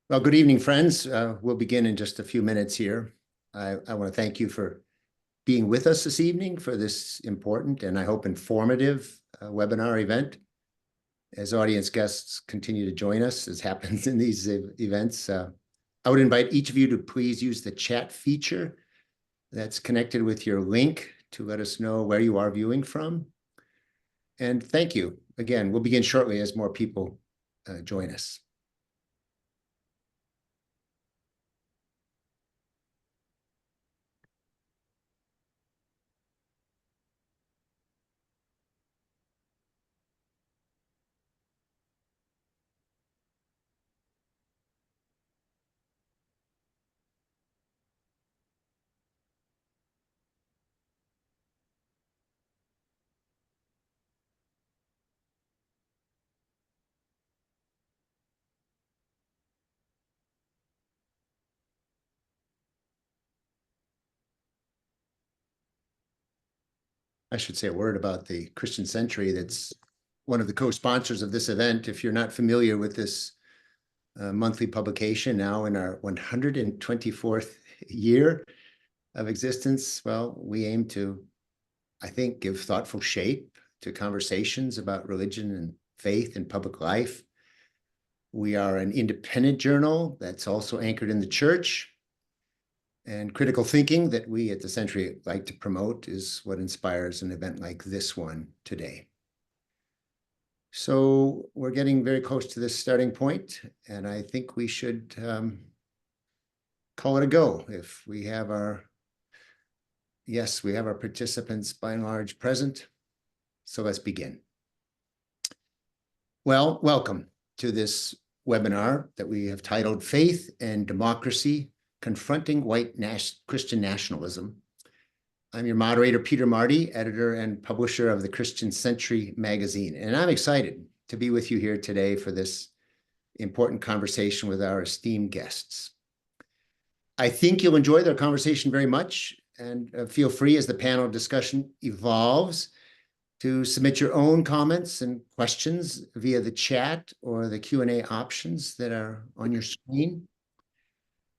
Well, good evening, friends. We'll begin in just a few minutes here. I want to thank you for being with us this evening for this important and I hope informative webinar event. As audience guests continue to join us, as happens in these events, I would invite each of you to please use the chat feature that's connected with your link to let us know where you are viewing from. And thank you. Again, we'll begin shortly as more people join us. I should say a word about the Christian Century. That's one of the co-sponsors of this event. If you're not familiar with this monthly publication, now in our 124th year of existence, well, we aim to, I think, give thoughtful shape to conversations about religion and faith and public life. We are an independent journal that's also anchored in the church. And critical thinking that we at the Century like to promote is what inspires an event like this one today. So we're getting very close to this starting point, and I think we should call it a go. If we have our, yes, we have our participants by and large present. So let's begin. Well, welcome to this webinar that we have titled Faith and Democracy, Confronting White Christian Nationalism. I'm your moderator, Peter Marty, editor and publisher of the Christian Century magazine, and I'm excited to be with you here today for this important conversation with our esteemed guests. I think you'll enjoy their conversation very much, and feel free as the panel discussion evolves to submit your own comments and questions via the chat or the Q&A options that are on your screen.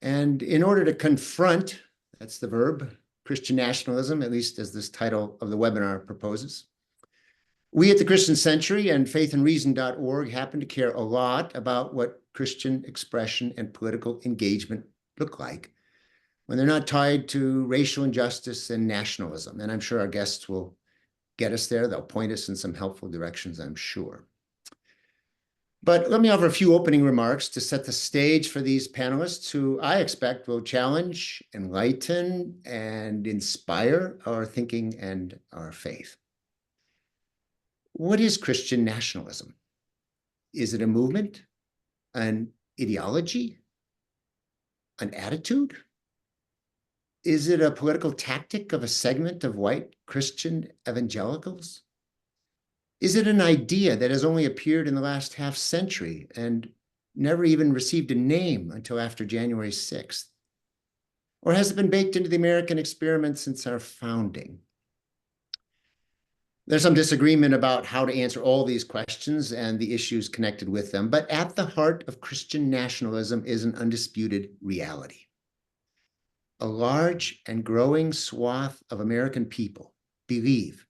And in order to confront, that's the verb, Christian nationalism, at least as this title of the webinar proposes, we at the Christian Century and faithandreason.org happen to care a lot about what Christian expression and political engagement look like when they're not tied to racial injustice and nationalism. And I'm sure our guests will get us there. They'll point us in some helpful directions, I'm sure. But let me offer a few opening remarks to set the stage for these panelists who I expect will challenge, enlighten, and inspire our thinking and our faith. What is Christian nationalism? Is it a movement, an ideology, an attitude? Is it a political tactic of a segment of white Christian evangelicals? Is it an idea that has only appeared in the last half century and never even received a name until after January 6th? Or has it been baked into the American experiment since our founding? There's some disagreement about how to answer all these questions and the issues connected with them, but at the heart of Christian nationalism is an undisputed reality. A large and growing swath of American people believe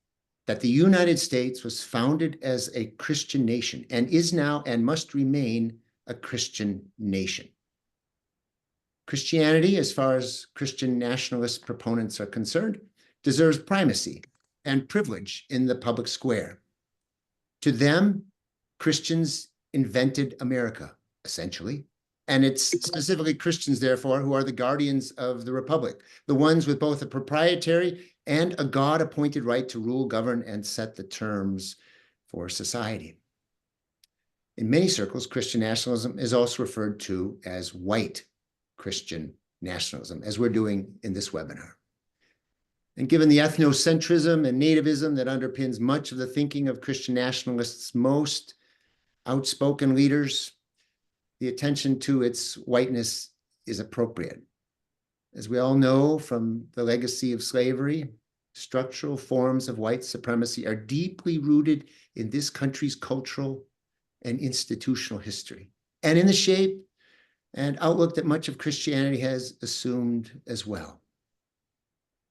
that the United States was founded as a Christian nation and is now and must remain a Christian nation. Christianity, as far as Christian nationalist proponents are concerned, deserves primacy and privilege in the public square. To them, Christians invented America, essentially, and it's specifically Christians, therefore, who are the guardians of the republic, the ones with both a proprietary and a God-appointed right to rule, govern, and set the terms for society. In many circles, Christian nationalism is also referred to as white Christian nationalism, as we're doing in this webinar. And given the ethnocentrism and nativism that underpins much of the thinking of Christian nationalists' most outspoken leaders, the attention to its whiteness is appropriate. As we all know from the legacy of slavery, structural forms of white supremacy are deeply rooted in this country's cultural and institutional history, and in the shape and outlook that much of Christianity has assumed as well.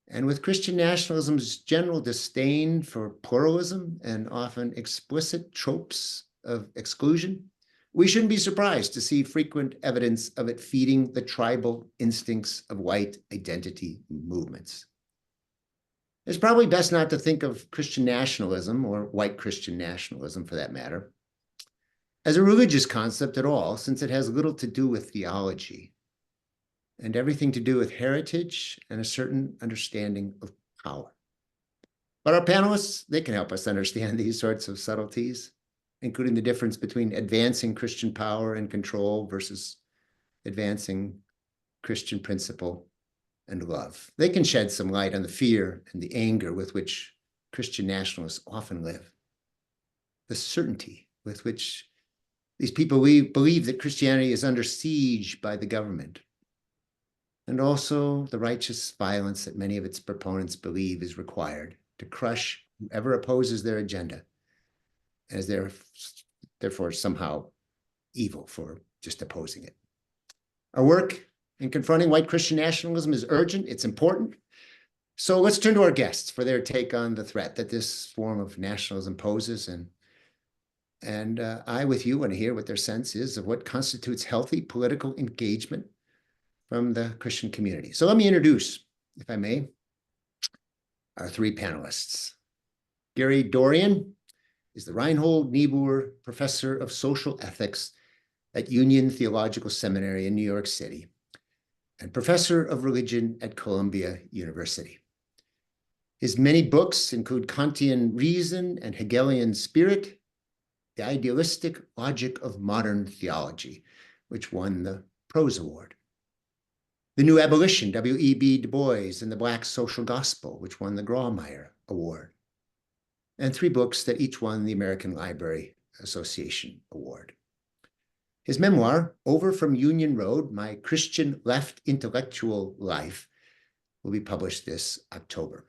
And with Christian nationalism's general disdain for pluralism and often explicit tropes of exclusion, we shouldn't be surprised to see frequent evidence of it feeding the tribal instincts of white identity movements. It's probably best not to think of Christian nationalism, or white Christian nationalism for that matter, as a religious concept at all, since it has little to do with theology and everything to do with heritage and a certain understanding of power. But our panelists, they can help us understand these sorts of subtleties, including the difference between advancing Christian power and control versus advancing Christian principle and love. They can shed some light on the fear and the anger with which Christian nationalists often live, the certainty with which these people believe that Christianity is under siege by the government, and also the righteous violence that many of its proponents believe is required to crush whoever opposes their agenda, as they're therefore somehow evil for just opposing it. Our work in confronting white Christian nationalism is urgent, it's important. So let's turn to our guests for their take on the threat that this form of nationalism poses. And I, with you, want to hear what their sense is of what constitutes healthy political engagement from the Christian community. So let me introduce, if I may, our three panelists. Gary Dorrien is the Reinhold Niebuhr Professor of Social Ethics at Union Theological Seminary in New York City and Professor of Religion at Columbia University. His many books include Kantian Reason and Hegelian Spirit, The Idealistic Logic of Modern Theology, which won the Prose Award. The New Abolition, W.E.B. Du Bois and the Black Social Gospel, which won the Grawemeyer Award. And three books that each won the American Library Association Award. His memoir, Over from Union Road, My Christian Left Intellectual Life, will be published this October.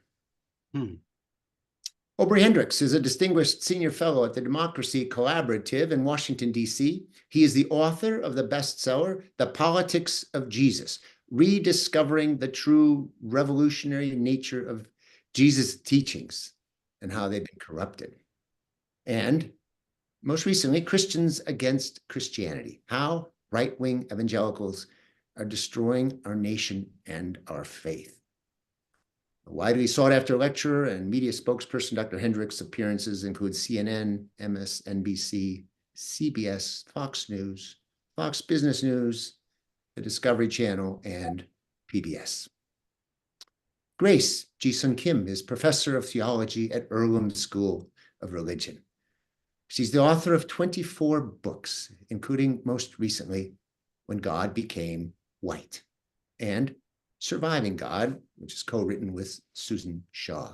Obery Hendricks is a distinguished senior fellow at the Democracy Collaborative in Washington, D.C. He is the author of the bestseller, The Politics of Jesus, Rediscovering the True Revolutionary Nature of Jesus' Teachings and How They've Been Corrupted. And most recently, Christians Against Christianity, How Right-Wing Evangelicals Are Destroying Our Nation and Our Faith. A widely sought-after lecturer and media spokesperson, Dr. Hendricks' appearances include CNN, MSNBC, CBS, Fox News, Fox Business News, the Discovery Channel, and PBS. Grace Ji-Sun Kim is professor of theology at Earlham School of Religion. She's the author of 24 books, including most recently, When God Became White, and Surviving God, which is co-written with Susan Shaw.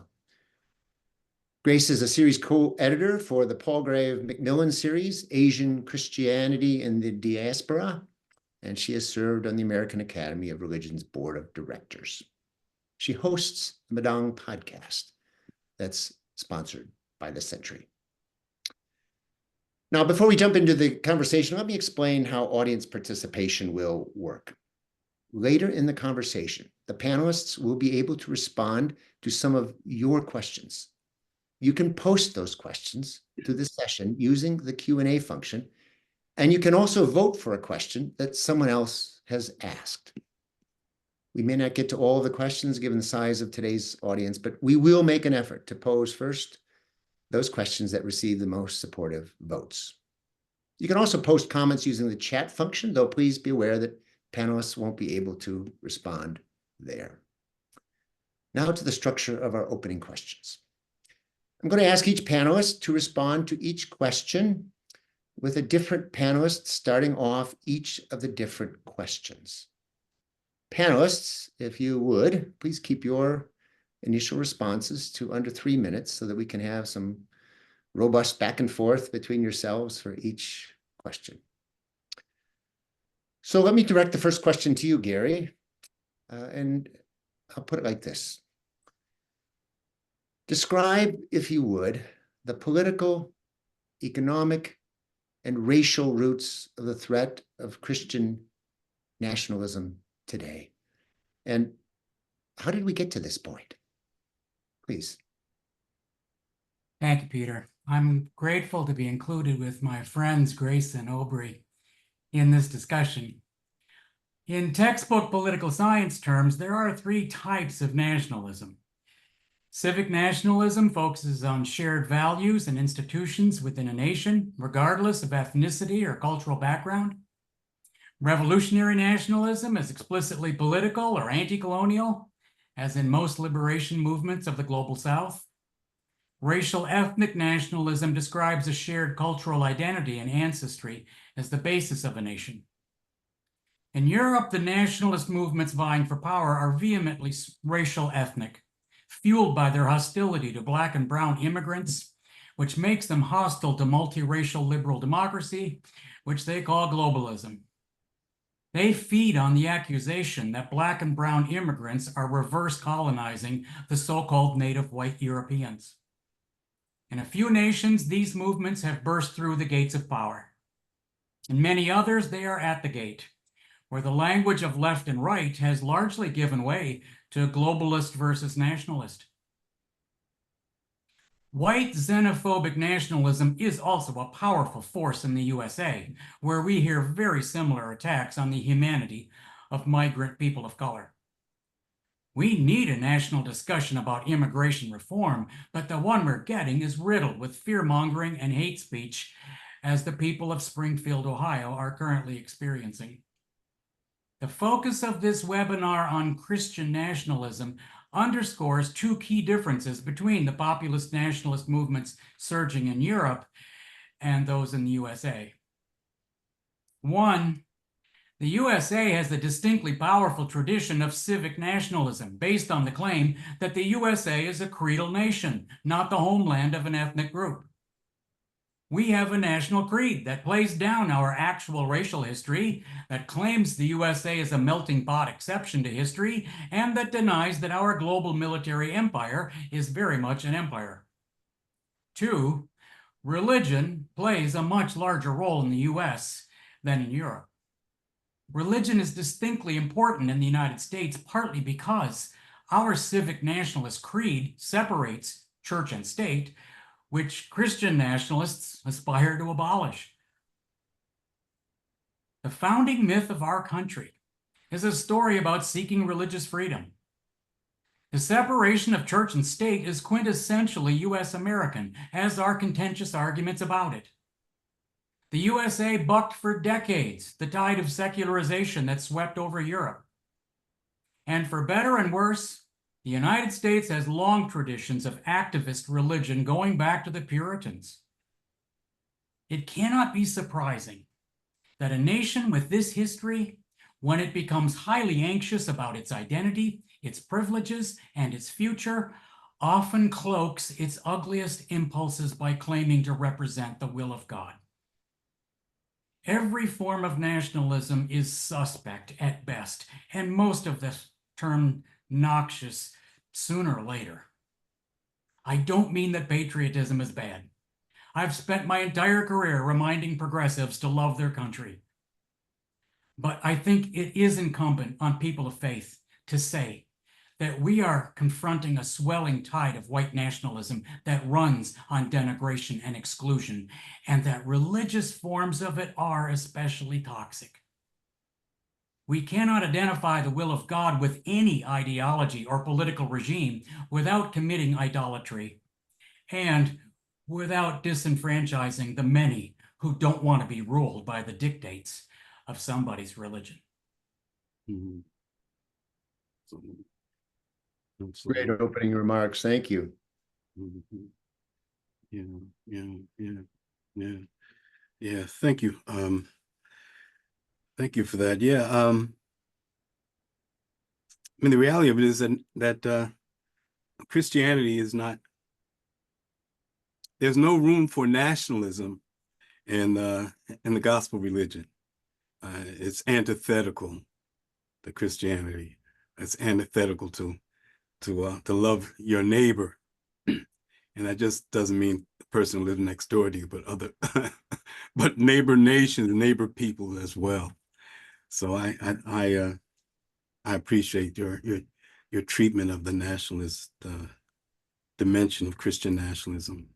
Grace is a series co-editor for the Palgrave Macmillan series, Asian Christianity in the Diaspora, and she has served on the American Academy of Religion's board of directors. She hosts the Madang podcast that's sponsored by the Century. Now, before we jump into the conversation, let me explain how audience participation will work. Later in the conversation, the panelists will be able to respond to some of your questions. You can post those questions to the session using the Q&A function, and you can also vote for a question that someone else has asked. We may not get to all of the questions given the size of today's audience, but we will make an effort to pose first those questions that receive the most supportive votes. You can also post comments using the chat function, though please be aware that panelists won't be able to respond there. Now to the structure of our opening questions. I'm going to ask each panelist to respond to each question with a different panelist starting off each of the different questions. Panelists, if you would, please keep your initial responses to under 3 minutes so that we can have some robust back and forth between yourselves for each question. So let me direct the first question to you, Gary, and I'll put it like this. Describe, if you would, the political, economic, and racial roots of the threat of Christian nationalism today? And how did we get to this point? Please. Thank you, Peter. I'm grateful to be included with my friends Grace and Obery in this discussion. In textbook political science terms, there are three types of nationalism. Civic nationalism focuses on shared values and institutions within a nation, regardless of ethnicity or cultural background. Revolutionary nationalism is explicitly political or anti-colonial, as in most liberation movements of the global South. Racial ethnic nationalism describes a shared cultural identity and ancestry as the basis of a nation. In Europe, the nationalist movements vying for power are vehemently racial ethnic, fueled by their hostility to Black and brown immigrants, which makes them hostile to multiracial liberal democracy, which they call globalism. They feed on the accusation that Black and brown immigrants are reverse colonizing the so-called native white Europeans. In a few nations, these movements have burst through the gates of power. In many others, they are at the gate, where the language of left and right has largely given way to globalist versus nationalist. White xenophobic nationalism is also a powerful force in the USA, where we hear very similar attacks on the humanity of migrant people of color. We need a national discussion about immigration reform, but the one we're getting is riddled with fear-mongering and hate speech, as the people of Springfield, Ohio are currently experiencing. The focus of this webinar on Christian nationalism underscores two key differences between the populist nationalist movements surging in Europe and those in the USA. One, the USA has a distinctly powerful tradition of civic nationalism based on the claim that the USA is a creedal nation, not the homeland of an ethnic group. We have a national creed that plays down our actual racial history, that claims the USA is a melting pot exception to history, and that denies that our global military empire is very much an empire. Two, religion plays a much larger role in the US than in Europe. Religion is distinctly important in the United States, partly because our civic nationalist creed separates church and state, which Christian nationalists aspire to abolish. The founding myth of our country is a story about seeking religious freedom. The separation of church and state is quintessentially US American, as are contentious arguments about it. The USA bucked for decades the tide of secularization that swept over Europe. And for better and worse, the United States has long traditions of activist religion going back to the Puritans. It cannot be surprising that a nation with this history, when it becomes highly anxious about its identity, its privileges, and its future, often cloaks its ugliest impulses by claiming to represent the will of God. Every form of nationalism is suspect at best, and most of them turn noxious sooner or later. I don't mean that patriotism is bad. I've spent my entire career reminding progressives to love their country. But I think it is incumbent on people of faith to say that we are confronting a swelling tide of white nationalism that runs on denigration and exclusion, and that religious forms of it are especially toxic. We cannot identify the will of God with any ideology or political regime without committing idolatry and without disenfranchising the many who don't want to be ruled by the dictates of somebody's religion. Mm-hmm. Great opening remarks. Thank you. Mm-hmm. Yeah. Thank you. Thank you for that. Yeah. I mean, the reality of it is that Christianity is not. There's no room for nationalism in the gospel religion. It's antithetical to Christianity. It's antithetical to love your neighbor, and that just doesn't mean the person who lives next door to you, but other, but neighbor nations, neighbor people as well. So I appreciate your treatment of the nationalist dimension of Christian nationalism.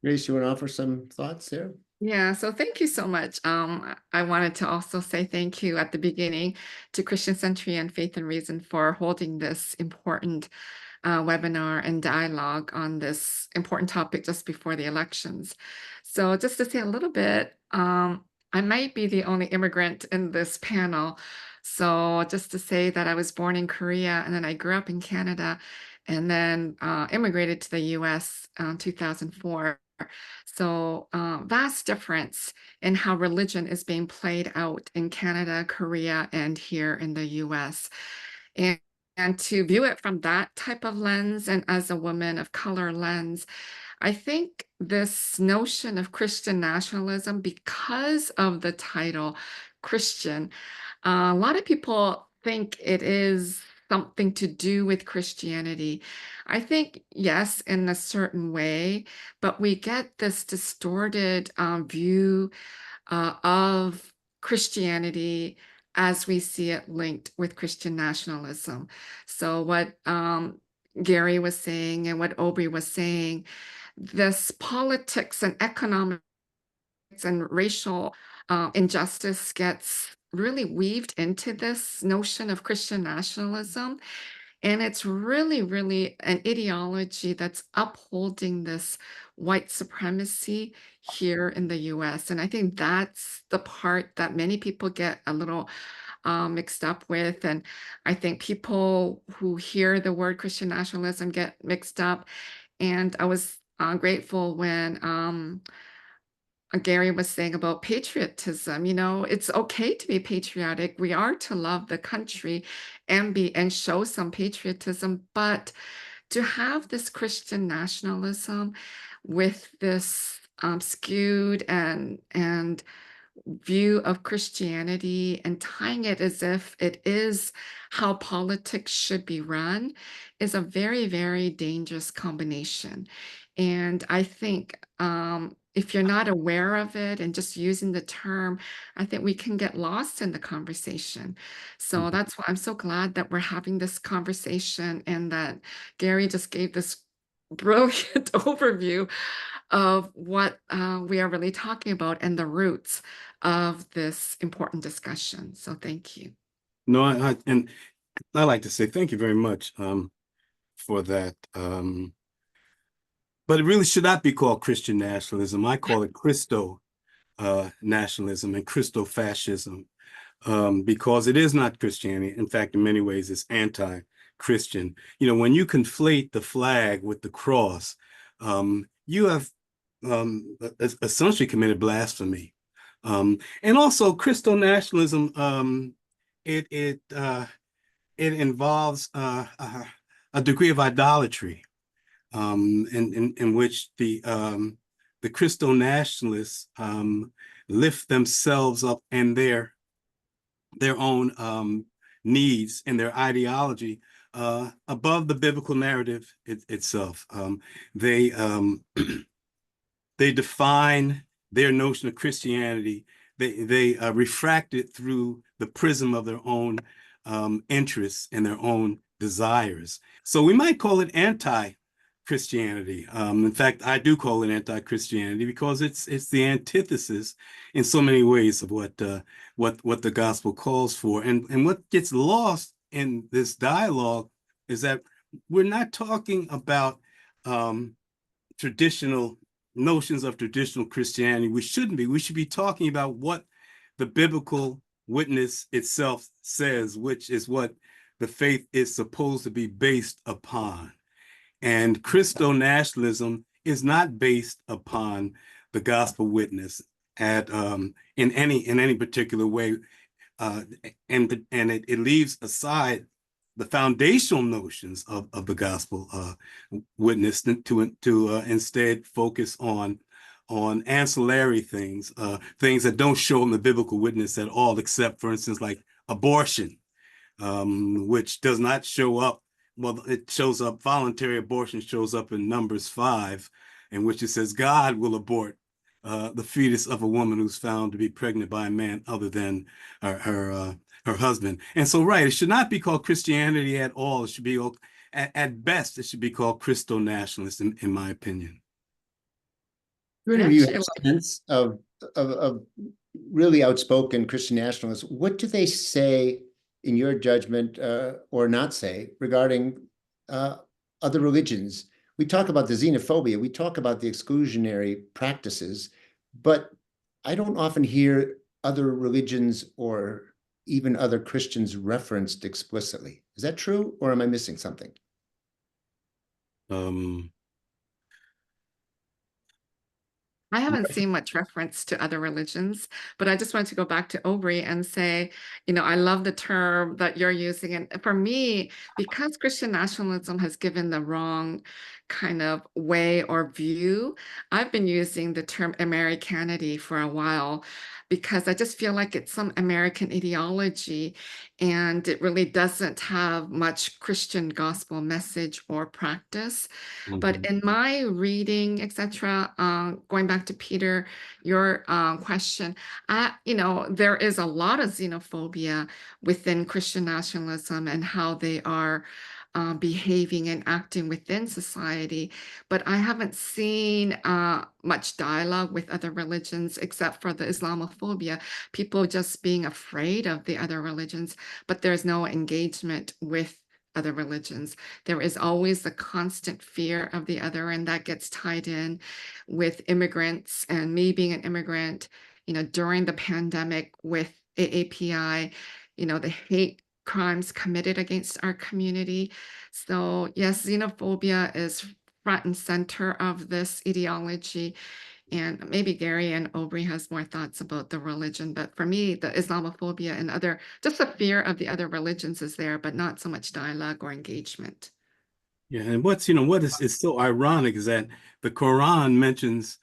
Grace, you want to offer some thoughts there? Yeah, so thank you so much. I wanted to also say thank you at the beginning to Christian Century and Faith and Reason for holding this important webinar and dialogue on this important topic just before the elections. So just to say a little bit, I might be the only immigrant in this panel. So just to say that I was born in Korea and then I grew up in Canada and then immigrated to the US in 2004. So vast difference in how religion is being played out in Canada, Korea, and here in the US. And to view it from that type of lens and as a woman of color lens, I think this notion of Christian nationalism, because of the title Christian, a lot of people think it is something to do with Christianity. I think, yes, in a certain way, but we get this distorted view of Christianity as we see it linked with Christian nationalism. So what Gary was saying and what Obery was saying, this politics and economics and racial injustice gets really weaved into this notion of Christian nationalism. And it's really, really an ideology that's upholding this white supremacy here in the US. And I think that's the part that many people get a little mixed up with. And I think people who hear the word Christian nationalism get mixed up. And I was grateful when Gary was saying about patriotism. You know, it's okay to be patriotic. We are to love the country and show some patriotism, but to have this Christian nationalism with this skewed and view of Christianity and tying it as if it is how politics should be run is a very, very dangerous combination. And I think if you're not aware of it and just using the term, I think we can get lost in the conversation. So that's why I'm so glad that we're having this conversation and that Gary just gave this brilliant overview of what we are really talking about and the roots of this important discussion. So thank you. No, and I like to say thank you very much for that. But it really should not be called Christian nationalism. I call it Christo nationalism and Christo fascism because it is not Christianity. In fact, in many ways, it's anti-Christian. You know, when you conflate the flag with the cross, you have essentially committed blasphemy. And also, Christo nationalism, it involves a degree of idolatry. In which the Christo nationalists lift themselves up and their own needs and their ideology above the biblical narrative itself. They define their notion of Christianity. They refract it through the prism of their own interests and their own desires. So we might call it anti-Christianity. In fact, I do call it anti-Christianity because it's the antithesis in so many ways of what the gospel calls for. And what gets lost in this dialogue is that we're not talking about traditional notions of traditional Christianity. We shouldn't be. We should be talking about what the biblical witness itself says, which is what the faith is supposed to be based upon. And Christo nationalism is not based upon the gospel witness in any particular way, and it leaves aside the foundational notions of the gospel witness to instead focus on ancillary things, things that don't show in the biblical witness at all, except, for instance, like abortion, which does not show up. Well, it shows up, voluntary abortion shows up in Numbers 5, in which it says God will abort the fetus of a woman who's found to be pregnant by a man other than her husband. And so, right, it should not be called Christianity at all. It should be, at best, it should be called Christo-nationalist, in my opinion. You I you actually have like a sense of really outspoken Christian nationalists. What do they say, in your judgment, or not say, regarding other religions? We talk about the xenophobia, we talk about the exclusionary practices, but I don't often hear other religions or even other Christians referenced explicitly. Is that true, or am I missing something? I haven't seen much reference to other religions, but I just wanted to go back to Obery and say, I love the term that you're using. And for me, because Christian nationalism has given the wrong kind of way or view, I've been using the term Americanity for a while because I just feel like it's some American ideology and it really doesn't have much Christian gospel message or practice. But in my reading, etc., going back to Peter, your question, there is a lot of xenophobia within Christian nationalism and how they are behaving and acting within society. But I haven't seen much dialogue with other religions except for the Islamophobia, people just being afraid of the other religions, but there's no engagement with other religions. There is always the constant fear of the other, and that gets tied in with immigrants and me being an immigrant, during the pandemic with AAPI, the hate crimes committed against our community. So yes, xenophobia is front and center of this ideology. And maybe Gary and Obery has more thoughts about the religion, but for me, the Islamophobia and just the fear of the other religions is there, but not so much dialogue or engagement. Yeah, and what is so ironic is that the Quran mentions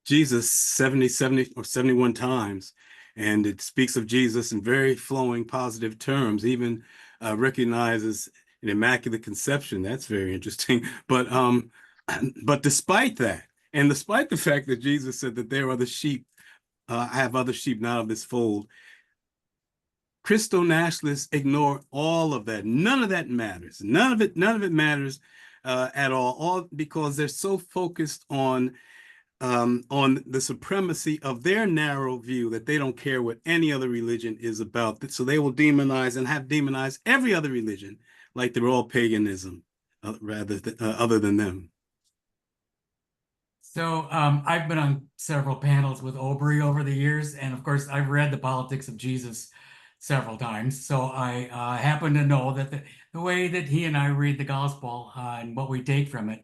Jesus 70 or 71 times, and it speaks of Jesus in very flowing positive terms, even recognizes an immaculate conception. That's very interesting. But despite that, and despite the fact that Jesus said that there are other sheep, I have other sheep not of this fold, Christo-nationalists ignore all of that. None of that matters. None of it matters at all because they're so focused on the supremacy of their narrow view that they don't care what any other religion is about. So they will demonize and have demonized every other religion like they're all paganism, other than them. So I've been on several panels with Obery over the years, and of course I've read The Politics of Jesus several times. So I happen to know that the way that he and I read the gospel and what we take from it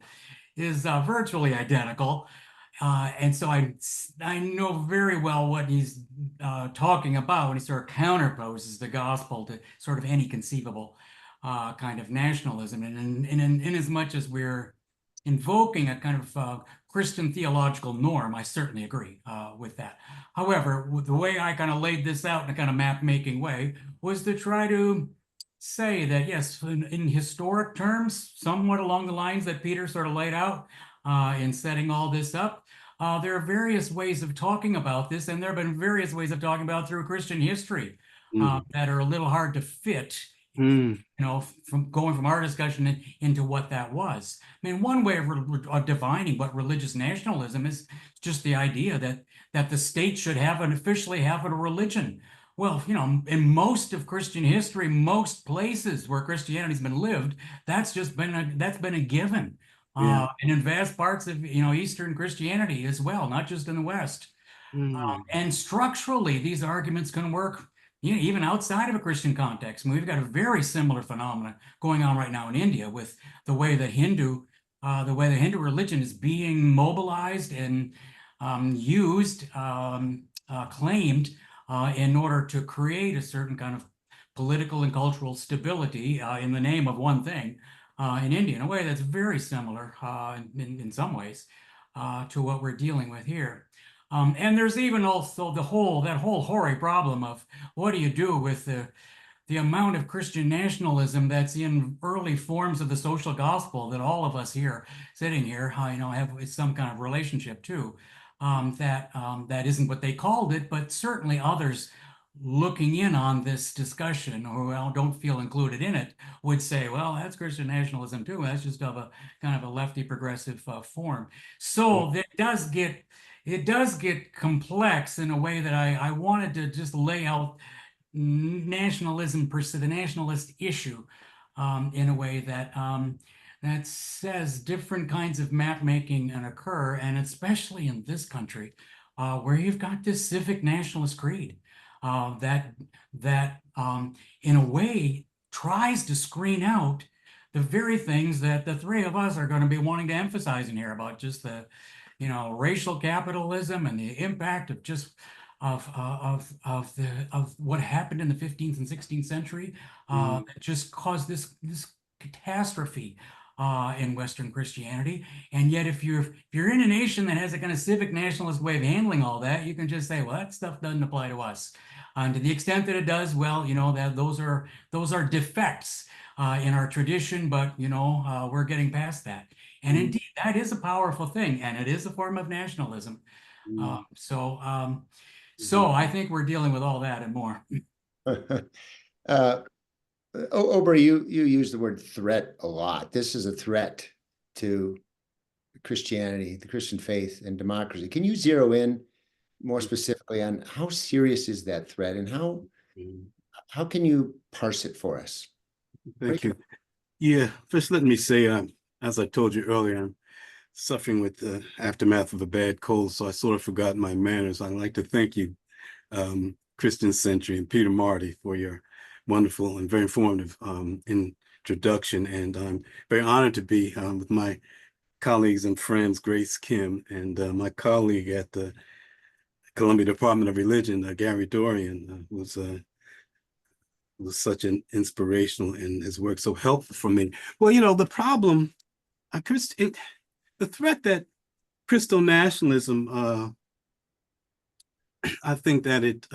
is virtually identical. And so I know very well what he's talking about when he sort of counterposes the gospel to sort of any conceivable kind of nationalism. And in as much as we're invoking a kind of Christian theological norm, I certainly agree with that. However, the way I kind of laid this out in a kind of map-making way was to try to say that, yes, in historic terms, somewhat along the lines that Peter sort of laid out in setting all this up, there are various ways of talking about this, and there have been various ways of talking about it through Christian history that are a little hard to fit, from going from our discussion into what that was. I mean, one way of defining what religious nationalism is just the idea that the state should officially have a religion. Well, in most of Christian history, most places where Christianity's been lived, that's been a given. Yeah. And in vast parts of Eastern Christianity as well, not just in the West. And structurally, these arguments can work even outside of a Christian context. I mean, we've got a very similar phenomenon going on right now in India with the way that Hindu religion is being mobilized and used, claimed in order to create a certain kind of political and cultural stability in the name of one thing in India, in a way that's very similar in some ways to what we're dealing with here. And there's even also that whole hoary problem of what do you do with the amount of Christian nationalism that's in early forms of the social gospel that all of us here sitting here, have some kind of relationship to. That isn't what they called it, but certainly others looking in on this discussion who don't feel included in it would say, well, that's Christian nationalism too. That's just of a kind of a lefty progressive form. So it does get complex in a way that I wanted to just lay out nationalism per se, the nationalist issue, in a way that says different kinds of map making can occur, and especially in this country, where you've got this civic nationalist creed that in a way tries to screen out the very things that the three of us are going to be wanting to emphasize in here about just the racial capitalism and the impact of just of what happened in the 15th and 16th century that just caused this catastrophe in Western Christianity. And yet, if you're in a nation that has a kind of civic nationalist way of handling all that, you can just say, well, that stuff doesn't apply to us. And to the extent that it does, well, that those are defects in our tradition, but we're getting past that. And indeed, that is a powerful thing, and it is a form of nationalism. So I think we're dealing with all that and more. Obery, you use the word threat a lot. This is a threat to Christianity, the Christian faith, and democracy. Can you zero in more specifically on how serious is that threat, and how can you parse it for us? Thank you. Yeah, first let me say, as I told you earlier, I'm suffering with the aftermath of a bad cold, so I sort of forgot my manners. I'd like to thank you, Christian Century and Peter Marty, for your wonderful and very informative introduction. And I'm very honored to be with my colleagues and friends, Grace Kim, and my colleague at the Columbia Department of Religion, Gary Dorrien, was such an inspirational, and his work so helpful for me. Well, the problem, the threat that Christo nationalism, I think that it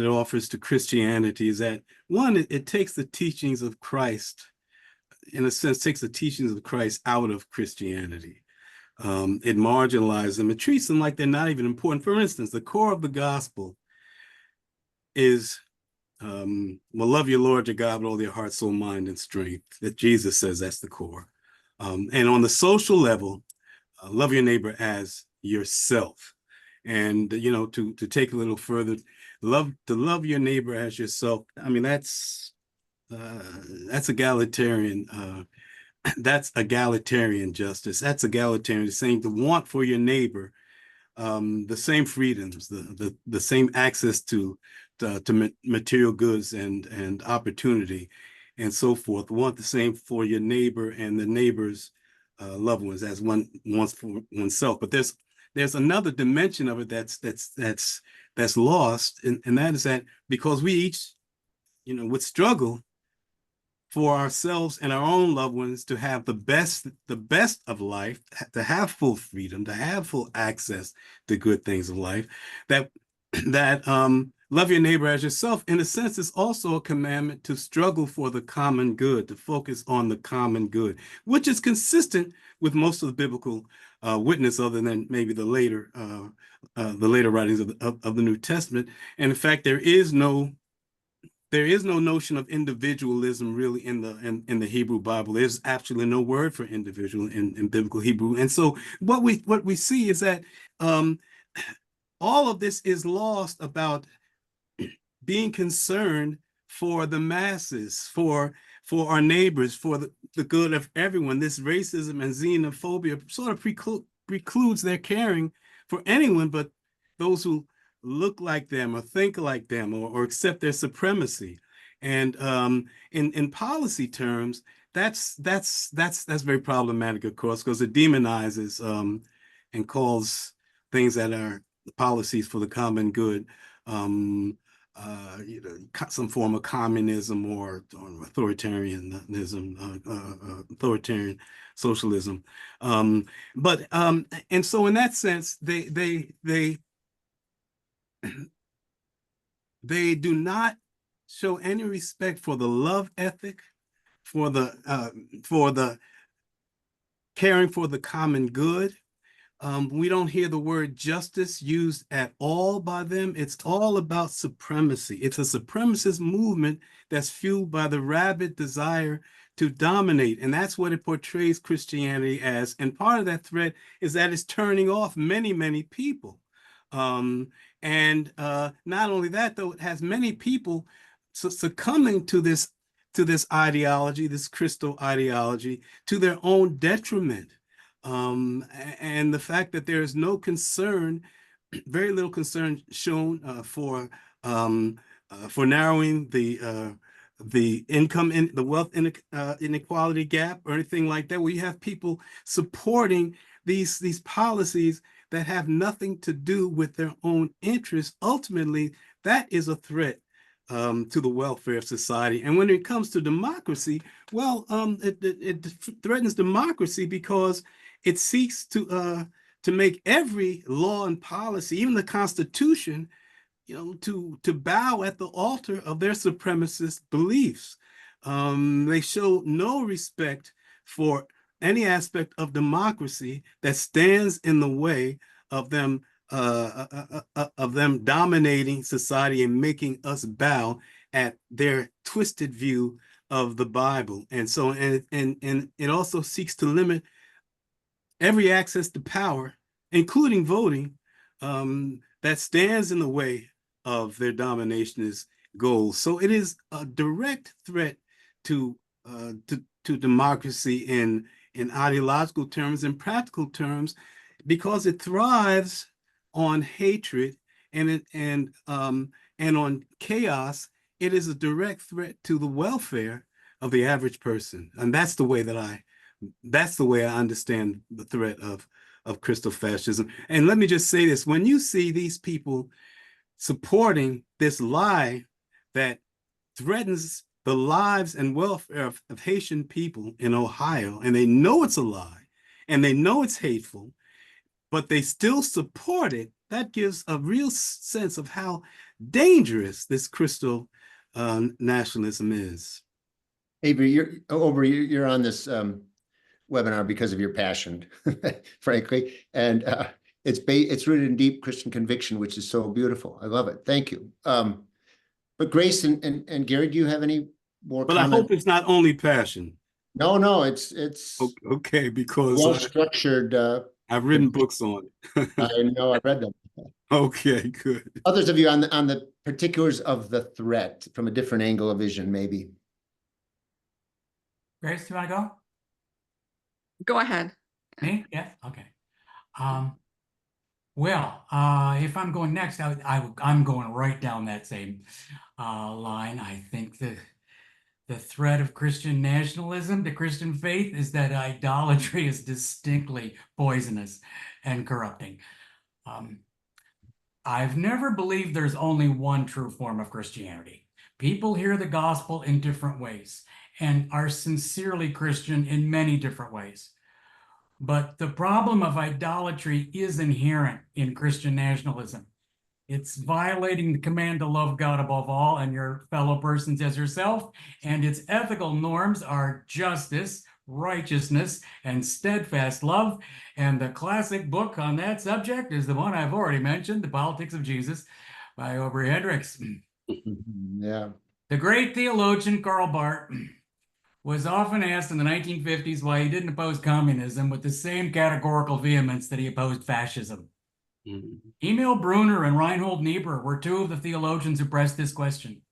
offers to Christianity is that, one, it takes the teachings of Christ, in a sense, takes the teachings of Christ out of Christianity. It marginalizes them. It treats them like they're not even important. For instance, the core of the gospel is, love your Lord your God with all your heart, soul, mind, and strength. That Jesus says that's the core. And on the social level, love your neighbor as yourself. And to take a little further, to love your neighbor as yourself. I mean, that's egalitarian. That's egalitarian justice. That's egalitarian, saying to want for your neighbor the same freedoms, the same access to material goods and opportunity, and so forth. Want the same for your neighbor and the neighbor's loved ones as one wants for oneself. But there's another dimension of it that's lost, and that is that because we each, would struggle for ourselves and our own loved ones to have the best of life, to have full freedom, to have full access to good things of life, that love your neighbor as yourself, in a sense, is also a commandment to struggle for the common good, to focus on the common good, which is consistent with most of the biblical witness, other than maybe the later writings of the New Testament. And in fact, there is no notion of individualism really in the Hebrew Bible. There's absolutely no word for individual in biblical Hebrew. And so what we see is that all of this is lost about being concerned for the masses, for our neighbors, for the good of everyone. This racism and xenophobia sort of precludes their caring for anyone but those who look like them or think like them or accept their supremacy. And in policy terms, that's very problematic, of course, because it demonizes and calls things that are policies for the common good, some form of communism or authoritarianism, authoritarian socialism. And so in that sense, they do not show any respect for the love ethic, for the caring for the common good. We don't hear the word justice used at all by them. It's all about supremacy. It's a supremacist movement that's fueled by the rabid desire to dominate. And that's what it portrays Christianity as. And part of that threat is that it's turning off many, many people. Not only that, though, it has many people succumbing to this ideology, this crystal ideology, to their own detriment. And the fact that there is no concern, very little concern shown for narrowing the income in the wealth inequality gap or anything like that, where you have people supporting these policies that have nothing to do with their own interests. Ultimately, that is a threat to the welfare of society. And when it comes to democracy, well, it threatens democracy because it seeks to make every law and policy, even the Constitution, to bow at the altar of their supremacist beliefs. They show no respect for any aspect of democracy that stands in the way of them dominating society and making us bow at their twisted view of the Bible. And so, and it also seeks to limit every access to power, including voting, that stands in the way of their dominationist goals. So it is a direct threat to democracy in ideological terms and practical terms, because it thrives on hatred and on chaos. It is a direct threat to the welfare of the average person, and that's the way I understand the threat of crystal fascism. And let me just say this: when you see these people supporting this lie that threatens the lives and welfare of Haitian people in Ohio, and they know it's a lie, and they know it's hateful, but they still support it, that gives a real sense of how dangerous this crystal nationalism is. Avery, you're on this webinar because of your passion, frankly, and it's rooted in deep Christian conviction, which is so beautiful. I love it. Thank you. But Grace and Gary, do you have any more But comment? I hope it's not only passion. No, it's okay, because well-structured. I've written books on it. I know, I read them. Okay, good. Others of you on the particulars of the threat from a different angle of vision, maybe. Grace, do you want to go? Go ahead. Me? Yeah. Okay. Well, if I'm going next, I'm going right down that same line. I think the threat of Christian nationalism to Christian faith is that idolatry is distinctly poisonous and corrupting. I've never believed there's only one true form of Christianity. People hear the gospel in different ways and are sincerely Christian in many different ways. But the problem of idolatry is inherent in Christian nationalism. It's violating the command to love God above all and your fellow persons as yourself, and its ethical norms are justice, righteousness, and steadfast love. And the classic book on that subject is the one I've already mentioned, The Politics of Jesus by Obery Hendricks. Yeah. The great theologian Karl Barth was often asked in the 1950s why he didn't oppose communism with the same categorical vehemence that he opposed fascism. Emil Brunner and Reinhold Niebuhr were two of the theologians who pressed this question.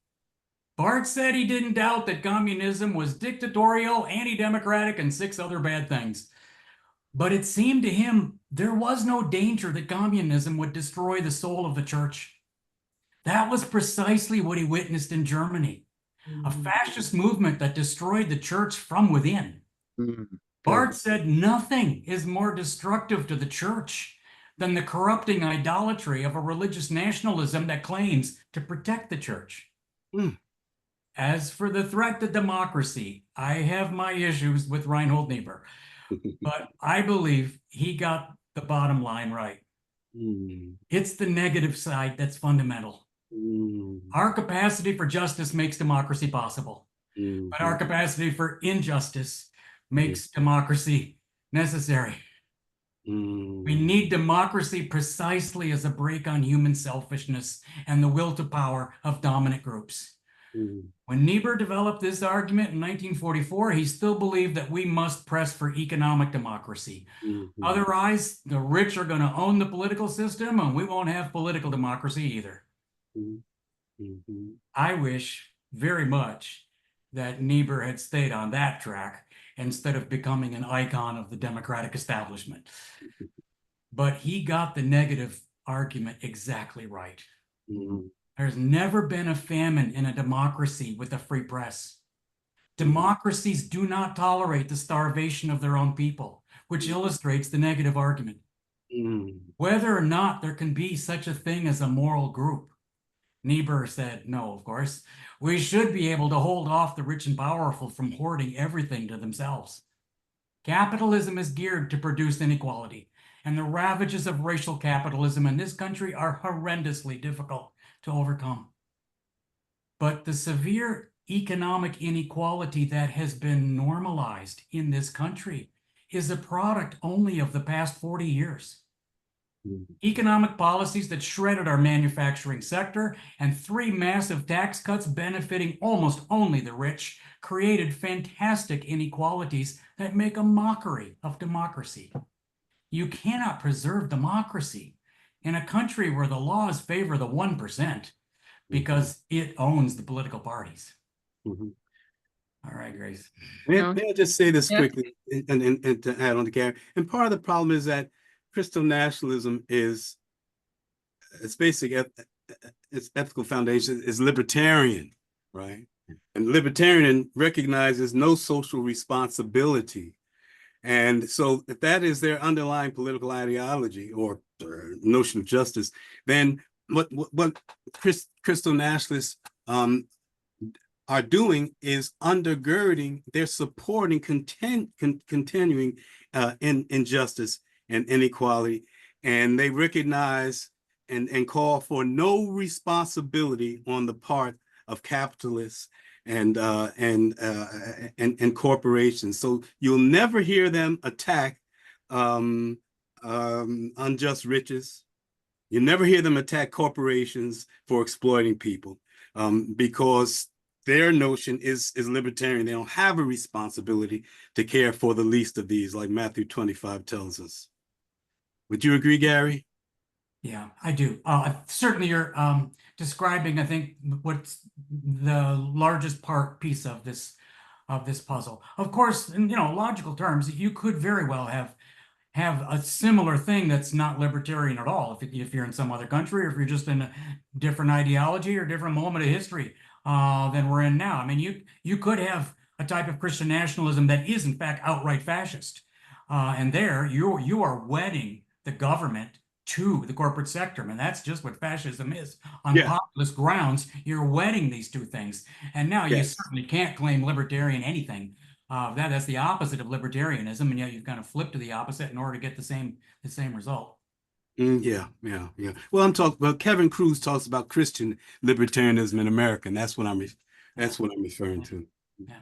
Barth said he didn't doubt that communism was dictatorial, anti-democratic, and 6 other bad things. But it seemed to him there was no danger that communism would destroy the soul of the church. That was precisely what he witnessed in Germany. A fascist movement that destroyed the church from within. Barth said nothing is more destructive to the church than the corrupting idolatry of a religious nationalism that claims to protect the church. As for the threat to democracy, I have my issues with Reinhold Niebuhr, but I believe he got the bottom line right. It's the negative side that's fundamental. Our capacity for justice makes democracy possible, but our capacity for injustice makes democracy necessary. We need democracy precisely as a break on human selfishness and the will to power of dominant groups. When Niebuhr developed this argument in 1944, he still believed that we must press for economic democracy. Otherwise, the rich are going to own the political system and we won't have political democracy either. I wish very much that Niebuhr had stayed on that track instead of becoming an icon of the democratic establishment. But he got the negative argument exactly right. There's never been a famine in a democracy with a free press. Democracies do not tolerate the starvation of their own people, which illustrates the negative argument. Whether or not there can be such a thing as a moral group. Niebuhr said, no, of course. We should be able to hold off the rich and powerful from hoarding everything to themselves. Capitalism is geared to produce inequality, and the ravages of racial capitalism in this country are horrendously difficult to overcome. But the severe economic inequality that has been normalized in this country is a product only of the past 40 years. Economic policies that shredded our manufacturing sector and 3 massive tax cuts benefiting almost only the rich created fantastic inequalities that make a mockery of democracy. You cannot preserve democracy in a country where the laws favor the 1% because it owns the political parties. All right, Grace. May I just say this quickly and to add on to Gary? And part of the problem is that Christian nationalism is its basic, its ethical foundation is libertarian, right? And libertarian recognizes no social responsibility. And so if that is their underlying political ideology or notion of justice, then what Christian nationalists are doing is undergirding, they're supporting continuing injustice and inequality, and they recognize and call for no responsibility on the part of capitalists and corporations. So you'll never hear them attack unjust riches. You never hear them attack corporations for exploiting people because their notion is libertarian. They don't have a responsibility to care for the least of these, like Matthew 25 tells us. Would you agree, Gary? Yeah, I do. Certainly you're describing, I think, what's the largest piece of this puzzle. Of course, in logical terms, you could very well have a similar thing that's not libertarian at all if you're in some other country, or if you're just in a different ideology or different moment of history than we're in now. I mean, you could have a type of Christian nationalism that is in fact outright fascist, and there you are wedding the government to the corporate sector, and that's just what fascism is. On populist grounds, you're wedding these two things, and now you certainly can't claim libertarian anything. That's the opposite of libertarianism, and yet you've kind of flipped to the opposite in order to get the same result. Yeah. Well, Kevin Cruz talks about Christian libertarianism in America, and that's what I'm referring to. Yeah.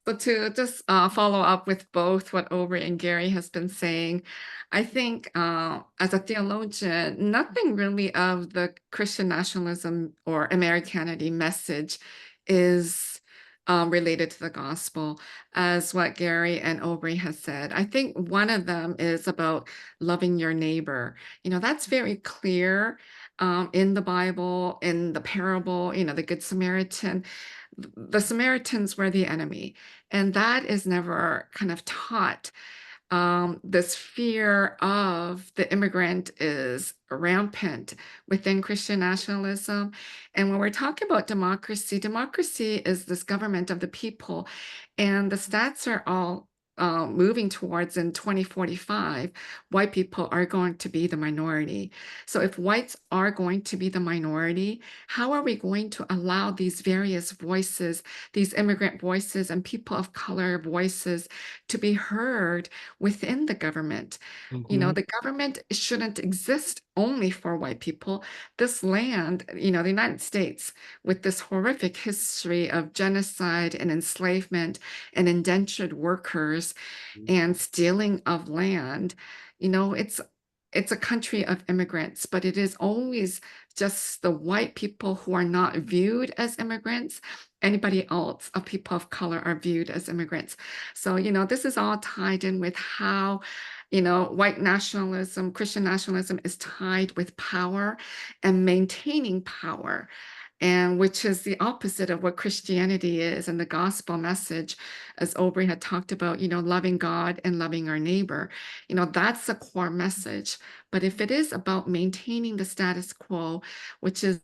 But to just follow up with both what Obery and Gary has been saying, I think as a theologian, nothing really of the Christian nationalism or Americanity message is related to the gospel, as what Gary and Obery has said. I think one of them is about loving your neighbor. That's very clear in the Bible, in the parable, the Good Samaritan. The Samaritans were the enemy, and that is never kind of taught. This fear of the immigrant is rampant within Christian nationalism. And when we're talking about democracy, democracy is this government of the people, and the stats are all moving towards in 2045, white people are going to be the minority. So if whites are going to be the minority, how are we going to allow these various voices, these immigrant voices and people of color voices to be heard within the government? You know, Mhm. the government shouldn't exist only for white people. This land, you know, the United States, with this horrific history of genocide and enslavement and indentured workers and stealing of land, you know, it's a country of immigrants, but it is always just the white people who are not viewed as immigrants. Anybody else of people of color are viewed as immigrants. So, you know, this is all tied in with how, you know, white nationalism, Christian nationalism is tied with power and maintaining power, and which is the opposite of what Christianity is and the gospel message, as Obery had talked about, you know, loving God and loving our neighbor. You know, that's the core message. But if it is about maintaining the status quo, which is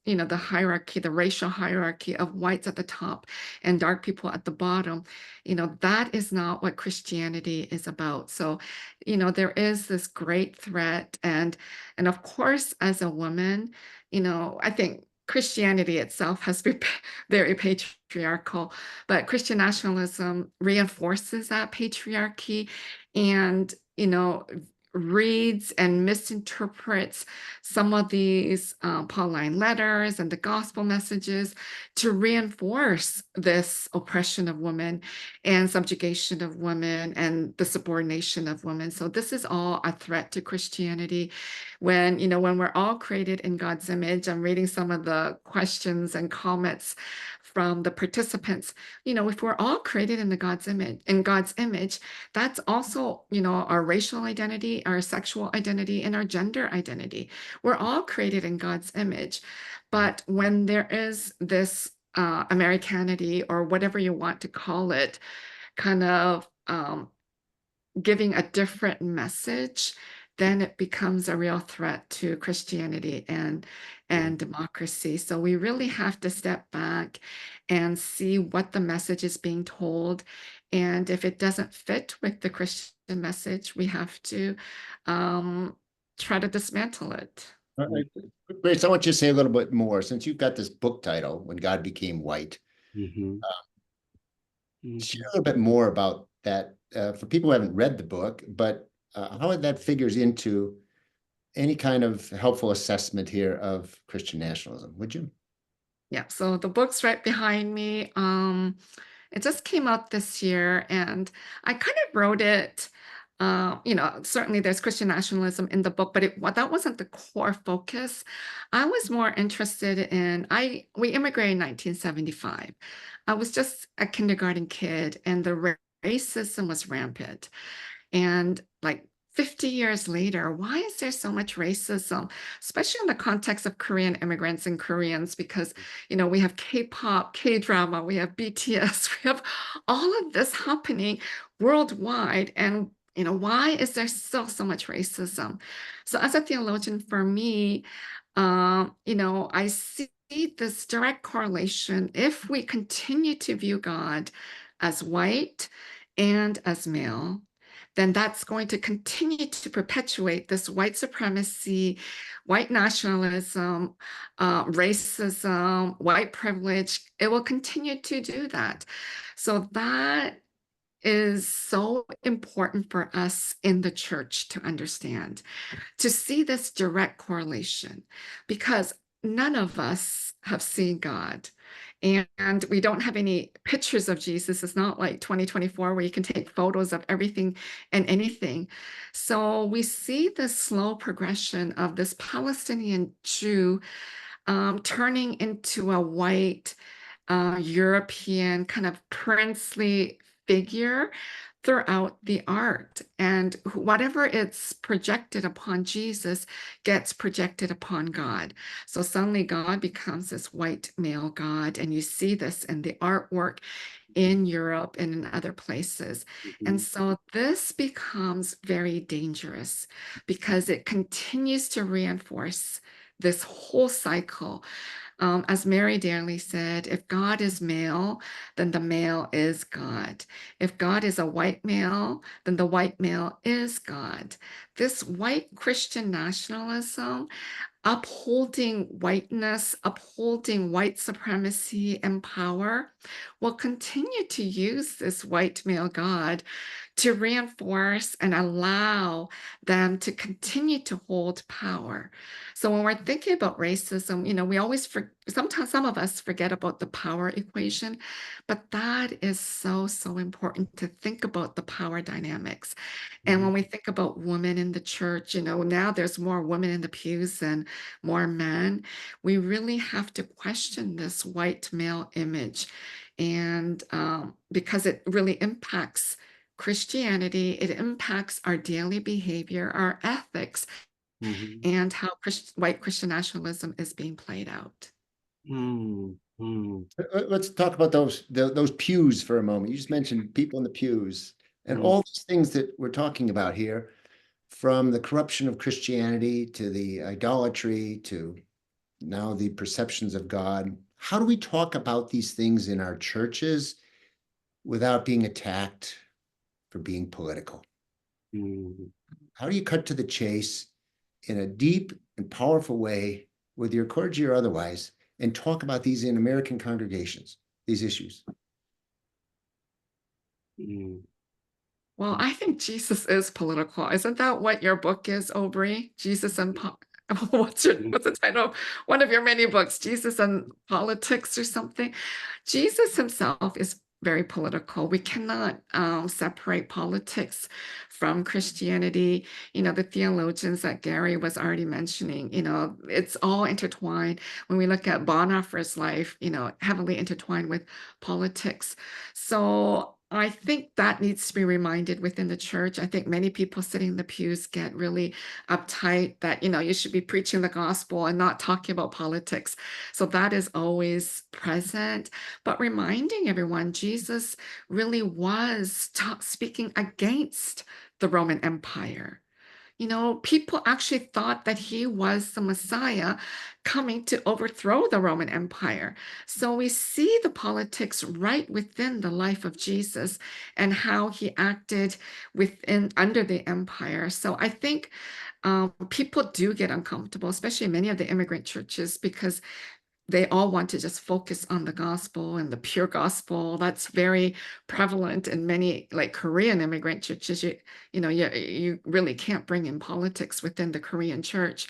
you know, the hierarchy, the racial hierarchy of whites at the top and dark people at the bottom, you know, that is not what Christianity is about. So, you know, there is this great threat, and of course, as a woman, you know, I think Christianity itself has been very patriarchal, but Christian nationalism reinforces that patriarchy and, you know, reads and misinterprets some of these Pauline letters and the gospel messages to reinforce this oppression of women and subjugation of women and the subordination of women. So this is all a threat to Christianity. When, you know, when we're all created in God's image, I'm reading some of the questions and comments from the participants. You know, if we're all created in God's image, that's also, you know, our racial identity, our sexual identity, and our gender identity. We're all created in God's image. But when there is this Americanity, or whatever you want to call it, kind of giving a different message, then it becomes a real threat to Christianity and democracy. So we really have to step back and see what the message is being told. And if it doesn't fit with the Christian message, we have to try to dismantle it. Grace, I want you to say a little bit more, since you've got this book title, When God Became White. Mhm. Share Mhm. a little bit more about that for people who haven't read the book, but how that figures into any kind of helpful assessment here of Christian nationalism, would you? Yeah, so the book's right behind me. It just came out this year, and I kind of wrote it. You know, certainly there's Christian nationalism in the book, but that wasn't the core focus. I was more interested in, we immigrated in 1975. I was just a kindergarten kid, and the racism was rampant. And like 50 years later, why is there so much racism, especially in the context of Korean immigrants and Koreans? Because, you know, we have K-pop, K-drama, we have BTS, we have all of this happening worldwide. And, you know, why is there still so much racism? So as a theologian, for me, you know, I see this direct correlation. If we continue to view God as white and as male, then that's going to continue to perpetuate this white supremacy, white nationalism, racism, white privilege. It will continue to do that. So that is so important for us in the church to understand, to see this direct correlation, because none of us have seen God. And we don't have any pictures of Jesus. It's not like 2024 where you can take photos of everything and anything. So we see this slow progression of this Palestinian Jew turning into a white European kind of princely figure throughout the art. And whatever it's projected upon Jesus gets projected upon God. So suddenly God becomes this white male God. And you see this in the artwork in Europe and in other places. And Mhm. so this becomes very dangerous because it continues to reinforce this whole cycle As Mary Daly said, if God is male, then the male is God. If God is a white male, then the white male is God. This white Christian nationalism, upholding whiteness, upholding white supremacy and power, will continue to use this white male God to reinforce and allow them to continue to hold power. So when we're thinking about racism, we always sometimes some of us forget about the power equation, but that is so, so important to think about the power dynamics. And when we think about women in the church, now there's more women in the pews than more men. We really have to question this white male image. And because it really impacts Christianity, it impacts our daily behavior, our ethics, and how white Christian nationalism is being played out. Let's talk about those pews for a moment. You just mentioned people in the pews and all these things that we're talking about here, from the corruption of Christianity to the idolatry to now the perceptions of God. How do we talk about these things in our churches without being attacked for being political? How do you cut to the chase in a deep and powerful way with your clergy or otherwise and talk about these in American congregations, these issues? Well, I think Jesus is political. Isn't that what your book is, Obery? Jesus and what's the title of one of your many books? Jesus and Politics or something? Jesus himself is very political. We cannot separate politics from Christianity. The theologians that Gary was already mentioning, it's all intertwined. When we look at Bonhoeffer's life, heavily intertwined with politics. So I think that needs to be reminded within the church. I think many people sitting in the pews get really uptight that, you should be preaching the gospel and not talking about politics. So that is always present. But reminding everyone, Jesus really was speaking against the Roman Empire. People actually thought that he was the Messiah coming to overthrow the Roman Empire. So we see the politics right within the life of Jesus and how he acted under the empire. So I think people do get uncomfortable, especially many of the immigrant churches, because they all want to just focus on the gospel and the pure gospel. That's very prevalent in many, like Korean immigrant churches. You really can't bring in politics within the Korean church.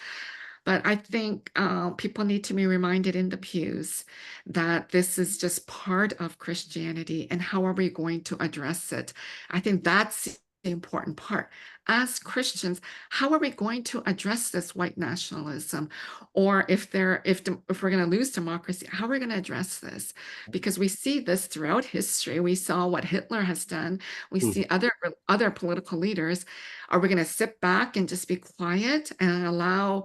But I think people need to be reminded in the pews that this is just part of Christianity, and how are we going to address it? I think that's the important part. As Christians, how are we going to address this white nationalism? Or if we're going to lose democracy, how are we going to address this? Because we see this throughout history. We saw what Hitler has done. We see other political leaders. Are we going to sit back and just be quiet and allow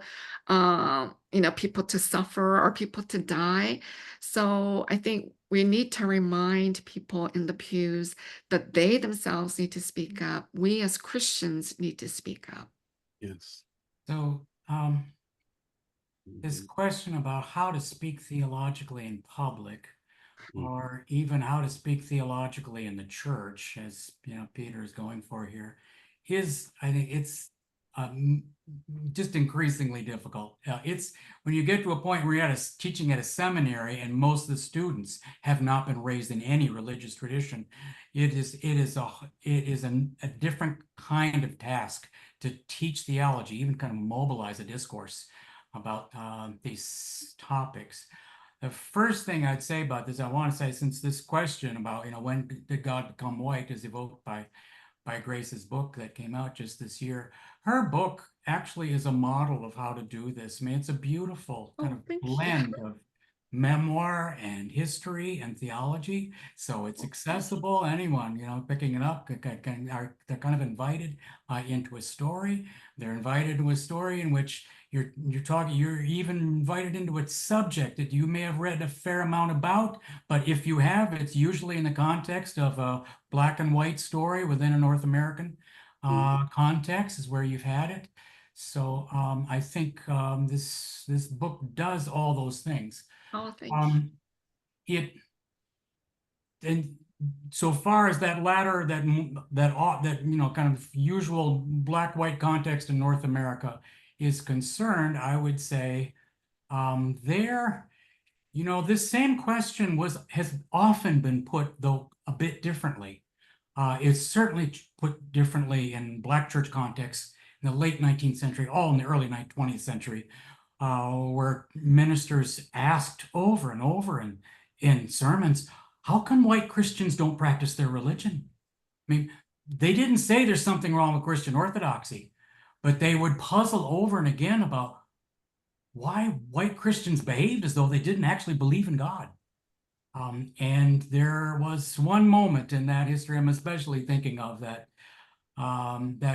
people to suffer or people to die? So I think we need to remind people in the pews that they themselves need to speak up. We as Christians need to speak up. Yes. So this question about how to speak theologically in public, or even how to speak theologically in the church, as Peter is going for here, I think it's just increasingly difficult. It's when you get to a point where you're teaching at a seminary and most of the students have not been raised in any religious tradition, it is a different kind of task to teach theology, even kind of mobilize a discourse about these topics. The first thing I'd say about this, I want to say, since this question about, when did God become white is evoked by Grace's book that came out just this year. Her book actually is a model of how to do this. I mean, it's a beautiful kind of blend of memoir and history and theology. So it's accessible. Anyone, picking it up, they're kind of invited into a story. They're invited to a story in which you're even invited into a subject that you may have read a fair amount about, but if you have, it's usually in the context of a black and white story within a North American context is where you've had it. So I think this book does all those things. Oh, thank you. It and so far as that latter that kind of usual black-white context in North America is concerned, I would say there, this same question has often been put, though a bit differently. It's certainly put differently in Black church contexts in the late 19th century, all in the early 20th century, where ministers asked over and over in sermons, how come white Christians don't practice their religion? I mean, they didn't say there's something wrong with Christian orthodoxy, but they would puzzle over and again about why white Christians behaved as though they didn't actually believe in God. And there was one moment in that history I'm especially thinking of that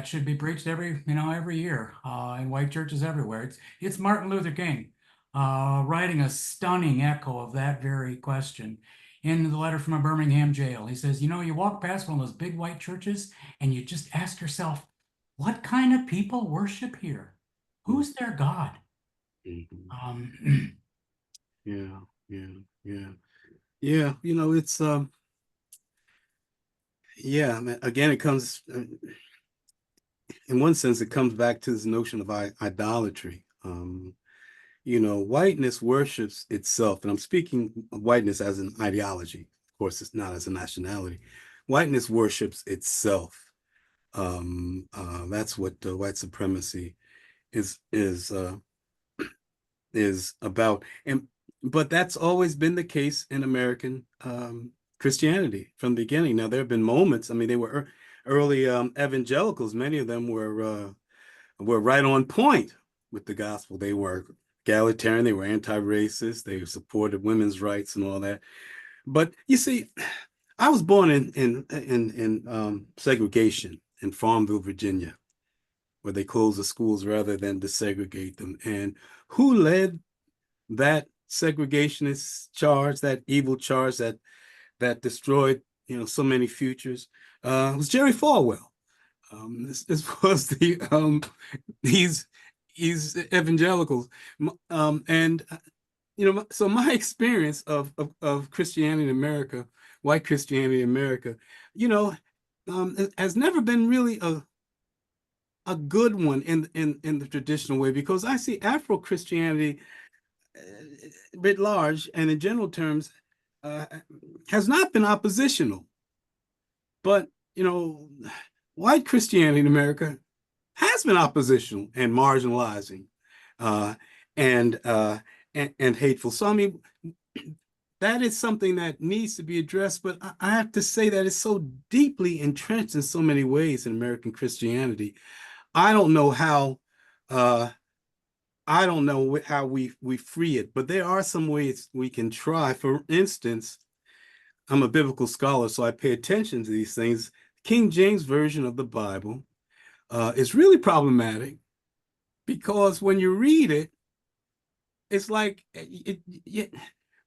should be preached every year in white churches everywhere. It's Martin Luther King writing a stunning echo of that very question in the letter from a Birmingham jail. He says, you walk past one of those big white churches and you just ask yourself, what kind of people worship here? Who's their God? Mhm. Yeah, yeah. It's yeah, man, again, it comes in one sense, it comes back to this notion of idolatry. Whiteness worships itself, and I'm speaking of whiteness as an ideology. Of course, it's not as a nationality. Whiteness worships itself. That's what white supremacy is about. But that's always been the case in American Christianity from the beginning. Now, there have been moments. I mean, they were early evangelicals. Many of them were right on point with the gospel. They were egalitarian. They were anti-racist. They supported women's rights and all that. But you see, I was born in segregation in Farmville, Virginia, where they closed the schools rather than desegregate them. And who led that segregationist charge, that evil charge that destroyed so many futures? Was Jerry Falwell. This was these evangelicals, and so my experience of Christianity in America, white Christianity in America, has never been really a good one in the traditional way, because I see Afro-Christianity writ large and in general terms has not been oppositional. But white Christianity in America has been oppositional and marginalizing and hateful. So I mean, that is something that needs to be addressed. But I have to say that it's so deeply entrenched in so many ways in American Christianity. I don't know how we free it, but there are some ways we can try. For instance, I'm a biblical scholar, so I pay attention to these things. King James Version of the Bible is really problematic, because when you read it, it's like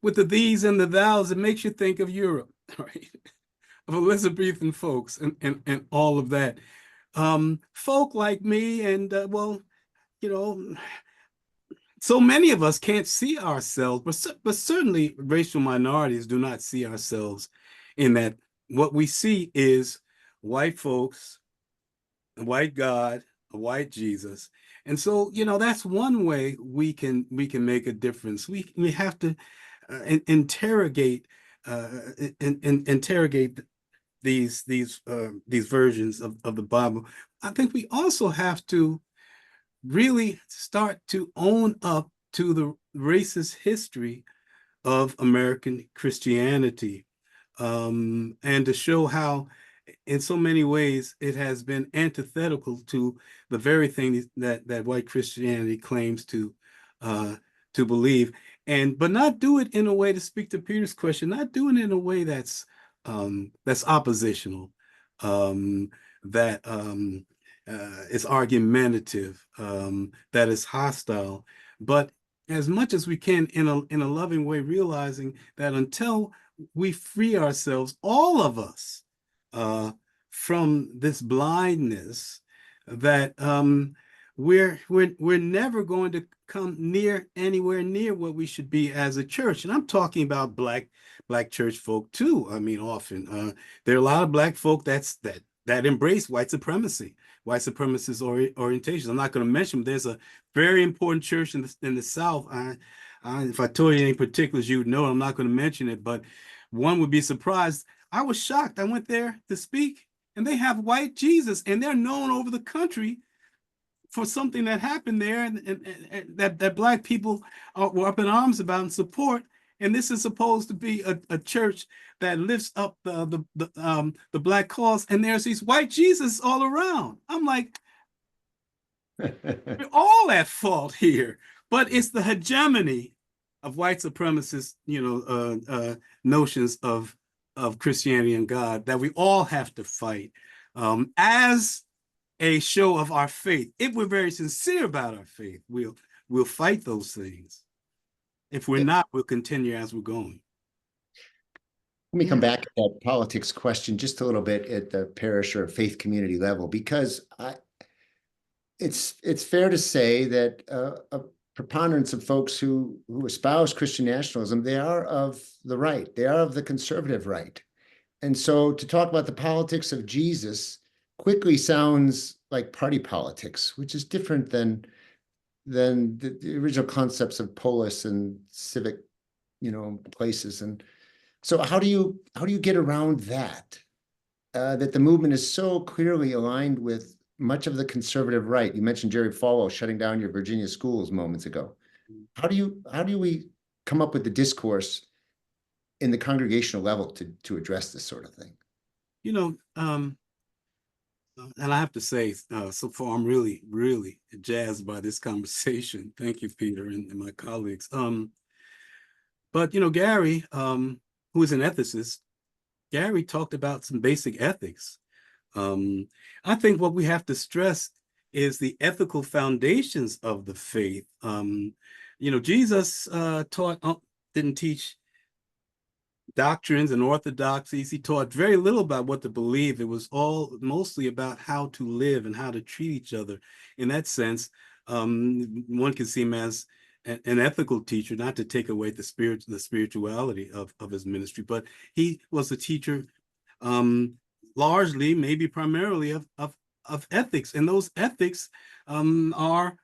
with the these and the thous, it makes you think of Europe, right? Of Elizabethan folks and all of that. Folk like me and so many of us can't see ourselves, but certainly racial minorities do not see ourselves in that. What we see is white folks, a white God, a white Jesus. And so, that's one way we can make a difference. We have to interrogate these versions of the Bible. I think we also have to really start to own up to the racist history of American Christianity, and to show how in so many ways it has been antithetical to the very thing that white Christianity claims to believe, but not do it in a way, to speak to Peter's question, not doing it in a way that's oppositional, that is argumentative, that is hostile, but as much as we can in a loving way, realizing that until we free ourselves, all of us, from this blindness, that we're never going to come anywhere near what we should be as a church. And I'm talking about black church folk too. I mean, often there are a lot of black folk that embrace white supremacy, white supremacist orientations. I'm not going to mention, there's a very important church in the South. If I told you any particulars, you would know. I'm not going to mention it, but one would be surprised. I was shocked. I went there to speak, and they have white Jesus, and they're known over the country for something that happened there, and that black people were up in arms about and support. And this is supposed to be a church that lifts up the black cause, and there's these white Jesus all around. I'm like, we're all at fault here, but it's the hegemony of white supremacist, notions of Christianity and God that we all have to fight as a show of our faith. If we're very sincere about our faith, we'll fight those things. If we're not, we'll continue as we're going. Let me come back to that politics question just a little bit at the parish or faith community level, because it's fair to say that a preponderance of folks who espouse Christian nationalism, they are of the right, they are of the conservative right. And so to talk about the politics of Jesus quickly sounds like party politics, which is different than the original concepts of polis and civic, places. And so how do you get around that? That the movement is so clearly aligned with much of the conservative right. You mentioned Jerry Falwell shutting down your Virginia schools moments ago. How do we come up with the discourse in the congregational level to address this sort of thing? And I have to say, so far, I'm really, really jazzed by this conversation. Thank you, Peter, and my colleagues. But Gary, who is an ethicist, Gary talked about some basic ethics. I think what we have to stress is the ethical foundations of the faith. Jesus didn't teach doctrines and orthodoxies. He taught very little about what to believe. It was all mostly about how to live and how to treat each other. In that sense, one can see him as an ethical teacher, not to take away the spirituality of his ministry, but he was a teacher largely, maybe primarily of ethics. And those ethics are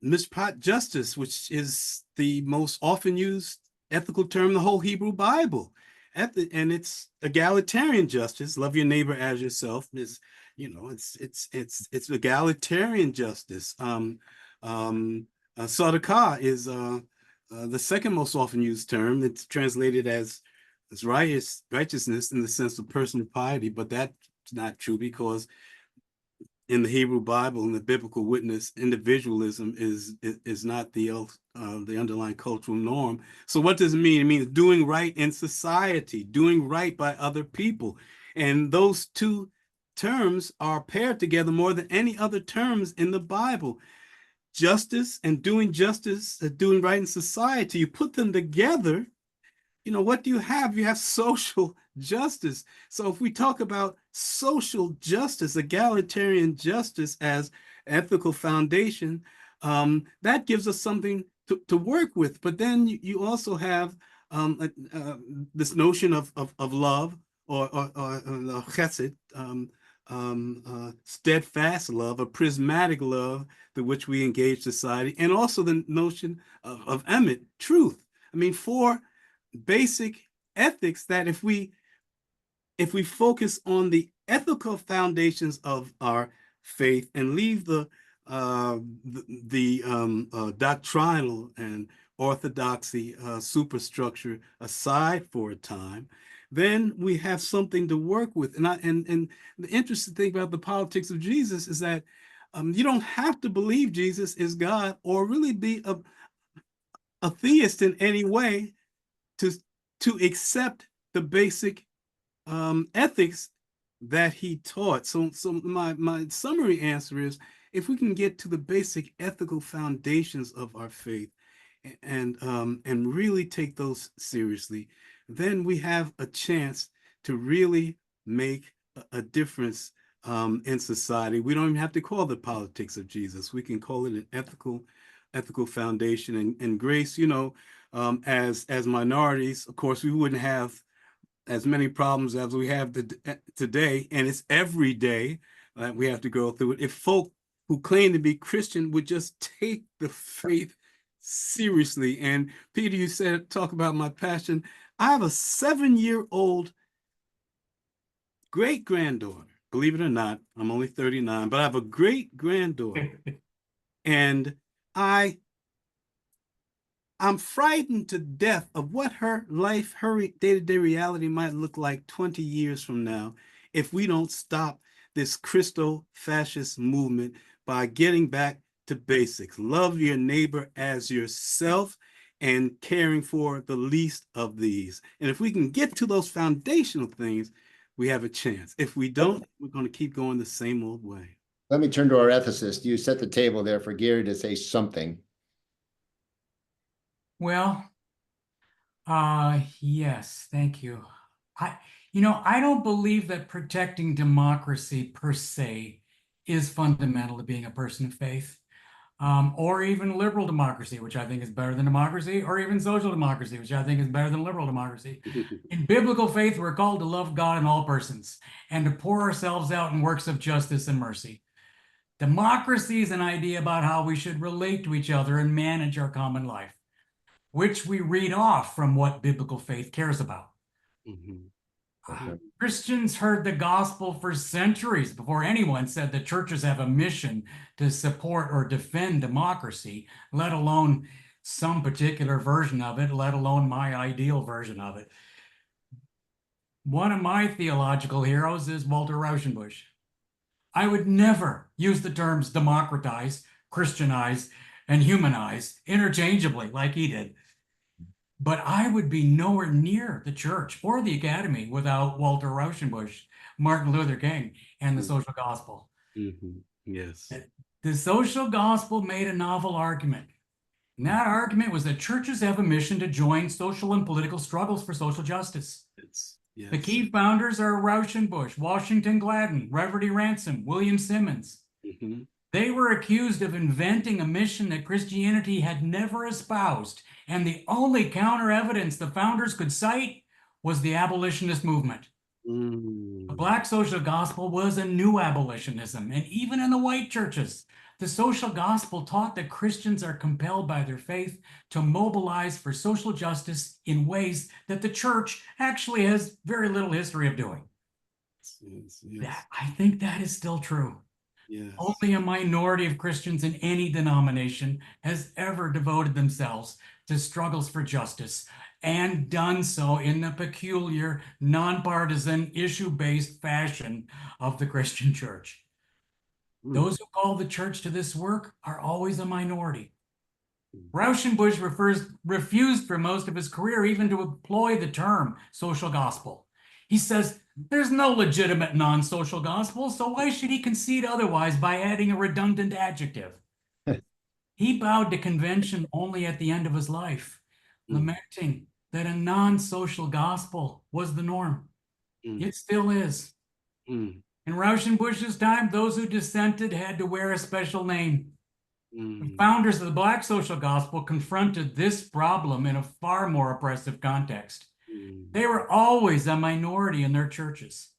mishpat justice, which is the most often used ethical term in the whole Hebrew Bible. And it's egalitarian justice. Love your neighbor as yourself. It's egalitarian justice. Sadaqah is the second most often used term. It's translated as righteousness in the sense of personal piety, but that's not true, because in the Hebrew Bible and the biblical witness, individualism is not the underlying cultural norm. So what does it mean? It means doing right in society, doing right by other people. And those two terms are paired together more than any other terms in the Bible. Justice and doing justice, doing right in society, you put them together, what do you have? You have social justice. So if we talk about social justice, egalitarian justice as ethical foundation, that gives us something to work with. But then you also have this notion of love or chesed, steadfast love, a prismatic love through which we engage society, and also the notion of emet, truth. I mean, four basic ethics that if we focus on the ethical foundations of our faith and leave the doctrinal and orthodoxy superstructure aside for a time, then we have something to work with. And the interesting thing about the politics of Jesus is that you don't have to believe Jesus is God or really be a theist in any way to accept the basic ethics that he taught. So my summary answer is, if we can get to the basic ethical foundations of our faith and really take those seriously, then we have a chance to really make a difference in society. We don't even have to call it politics of Jesus. We can call it an ethical foundation. And Grace, you know, as minorities, of course, we wouldn't have as many problems as we have today, and it's every day that we have to go through it. If folk who claim to be Christian would just take the faith seriously. And Peter, you said, talk about my passion. I have a 7-year-old great-granddaughter. Believe it or not, I'm only 39, but I have a great-granddaughter. And I'm frightened to death of what her life, her day-to-day reality might look like 20 years from now if we don't stop this Christo-fascist movement by getting back to basics. Love your neighbor as yourself and caring for the least of these. And if we can get to those foundational things, we have a chance. If we don't, we're going to keep going the same old way. Let me turn to our ethicist. You set the table there for Gary to say something. Well, yes, thank you. I don't believe that protecting democracy per se is fundamental to being a person of faith, or even liberal democracy, which I think is better than democracy, or even social democracy, which I think is better than liberal democracy. In biblical faith, we're called to love God and all persons and to pour ourselves out in works of justice and mercy. Democracy is an idea about how we should relate to each other and manage our common life, which we read off from what biblical faith cares about. Okay. Christians heard the gospel for centuries before anyone said the churches have a mission to support or defend democracy, let alone some particular version of it, let alone my ideal version of it. One of my theological heroes is Walter Rauschenbusch. I would never use the terms democratize, Christianize, and humanize interchangeably like he did. But I would be nowhere near the church or the academy without Walter Rauschenbusch, Martin Luther King, and the social gospel. Yes. The social gospel made a novel argument. And that argument was that churches have a mission to join social and political struggles for social justice. Yes. The key founders are Rauschenbusch, Washington Gladden, Reverend E. Ransom, William Simmons. They were accused of inventing a mission that Christianity had never espoused, and the only counter evidence the founders could cite was the abolitionist movement. The Black social gospel was a new abolitionism, and even in the white churches, the social gospel taught that Christians are compelled by their faith to mobilize for social justice in ways that the church actually has very little history of doing. I think that is still true. Only a minority of Christians in any denomination has ever devoted themselves to struggles for justice and done so in the peculiar, nonpartisan, issue-based fashion of the Christian church. Those who call the church to this work are always a minority. Rauschenbusch refused for most of his career even to employ the term social gospel. He says, there's no legitimate non-social gospel, so why should he concede otherwise by adding a redundant adjective? He bowed to convention only at the end of his life, lamenting that a non-social gospel was the norm. It still is. In Rauschenbusch's time, those who dissented had to wear a special name. The founders of the Black social gospel confronted this problem in a far more oppressive context. They were always a minority in their churches,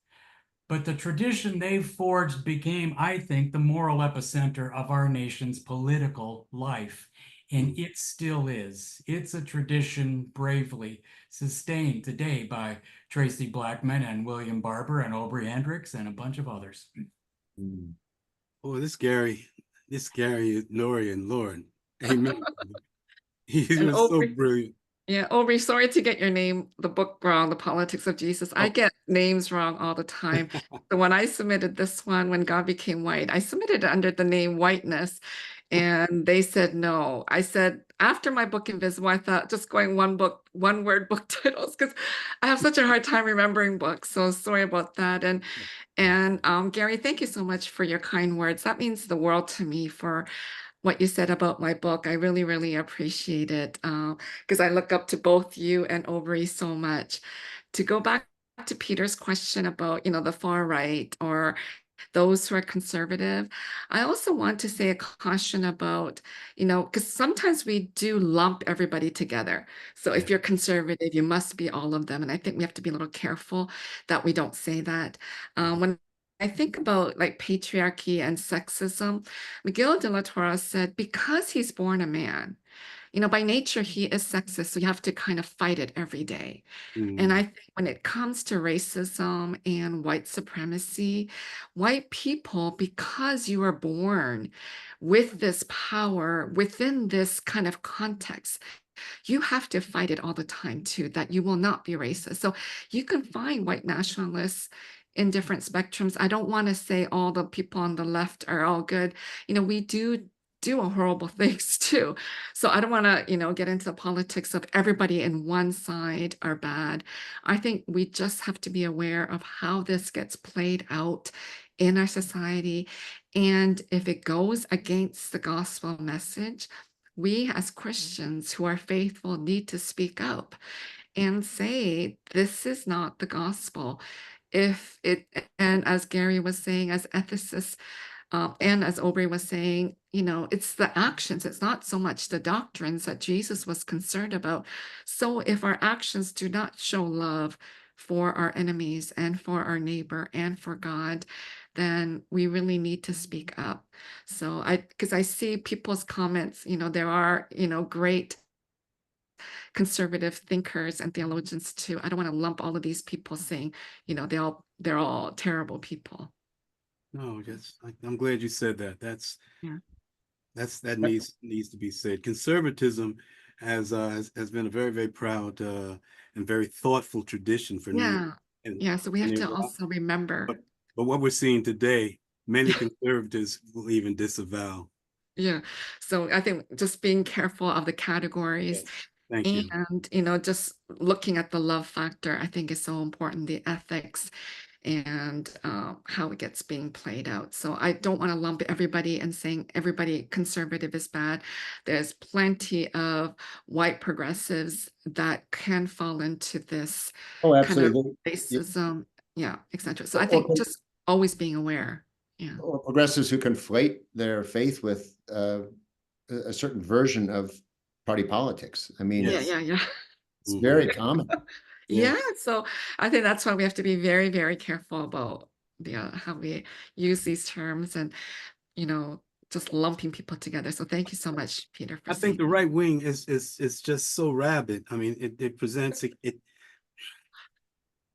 but the tradition they forged became, I think, the moral epicenter of our nation's political life, and it still is. It's a tradition bravely sustained today by Tracy Blackman and William Barber and Obery Hendricks and a bunch of others. Oh, this Gary Dorrien, Lord, amen. He's been so brilliant. Yeah, Obery, sorry to get your name, the book wrong, The Politics of Jesus. I get names wrong all the time. So when I submitted this one, When God Became White, I submitted it under the name Whiteness, and they said no. I said, after my book Invisible, I thought just going one word book titles, because I have such a hard time remembering books. So sorry about that. And Gary, thank you so much for your kind words. That means the world to me for what you said about my book. I really, really appreciate it because I look up to both you and Obery so much. To go back to Peter's question about, the far right or those who are conservative. I also want to say a caution about, because sometimes we do lump everybody together. So if Yeah. you're conservative, you must be all of them. And I think we have to be a little careful that we don't say that. When I think about like patriarchy and sexism, Miguel de la Torre said, because he's born a man, by nature, he is sexist. So you have to kind of fight it every day. And I think when it comes to racism and white supremacy, white people, because you are born with this power within this kind of context, you have to fight it all the time too, that you will not be racist. So you can find white nationalists in different spectrums. I don't want to say all the people on the left are all good. We do horrible things too. So I don't want to, get into the politics of everybody in one side are bad. I think we just have to be aware of how this gets played out in our society. And if it goes against the gospel message, we as Christians who are faithful need to speak up and say, this is not the gospel. And as Gary was saying, as ethicists, and as Obery was saying, it's the actions, it's not so much the doctrines that Jesus was concerned about. So if our actions do not show love for our enemies and for our neighbor and for God, then we really need to speak up. So because I see people's comments, there are, great conservative thinkers and theologians too. I don't want to lump all of these people saying, they're all terrible people. No, I'm glad you said that. Yeah. That needs to be said. Conservatism has been a very, very proud and very thoughtful tradition for New York. Yeah. And, Yeah. So we have and to also remember. but what we're seeing today, many conservatives will even disavow. Yeah. So I think just being careful of the categories Yes. Thank you. and, just looking at the love factor, I think is so important, the ethics and how it gets being played out. So I don't want to lump everybody and saying everybody conservative is bad. There's plenty of white progressives that can fall into this Oh, kind of absolutely. racism, yeah, etc. So I Or, think just always being aware. Yeah. or progressives who conflate their faith with a certain version of party politics. I mean, Yeah, Yes. yeah, yeah. it's very common. Yeah. Yeah, so I think that's why we have to be very, very careful about how we use these terms and, you know, just lumping people together. So thank you so much, Peter, for I think saying the that. right wing is just so rabid. I mean, it presents it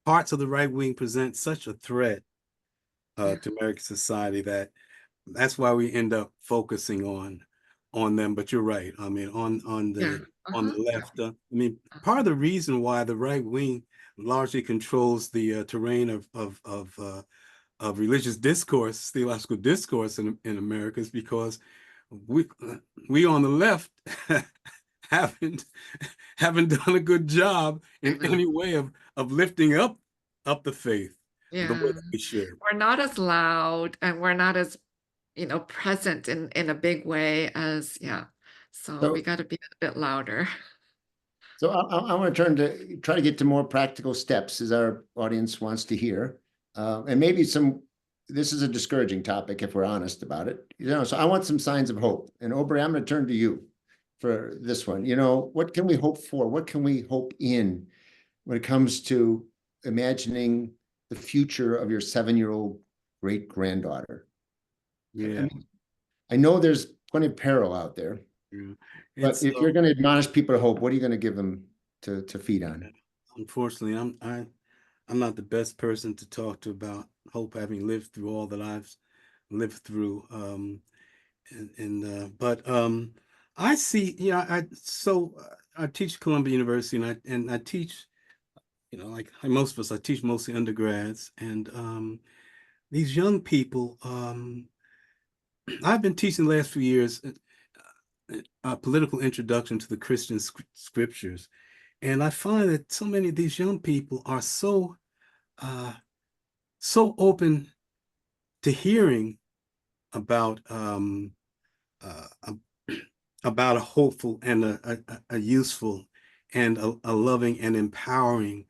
parts of the right wing present such a threat Yeah. to American society that's why we end up focusing on them. But you're right. I mean, on Yeah. the Yeah. left, I mean, part of the reason why the right wing largely controls the terrain of religious discourse, theological discourse in America is because we on the left haven't haven't done a good job in I know. any way of lifting up the faith the way Yeah. that we should. We're not as loud and we're not as, present in a big way as, yeah. So we So, got to be a bit louder. so I want to turn to try to get to more practical steps as our audience wants to hear. And maybe this is a discouraging topic if we're honest about it. So I want some signs of hope. And Obery, I'm going to turn to you for this one. What can we hope for? What can we hope in when it comes to imagining the future of your 7-year-old great granddaughter? Yeah, I know there's plenty of peril out there, yeah. but It's if you're going to admonish people to hope, what are you going to give them to feed on? unfortunately I'm not the best person to talk to about hope, having lived through all that I've lived through. But I see, I teach Columbia University, and I teach, like most of us, I teach mostly undergrads, and these young people. I've been teaching the last few years a political introduction to the Christian scriptures, and I find that so many of these young people are uh, so open to hearing about uh, about a hopeful and a useful and a loving and empowering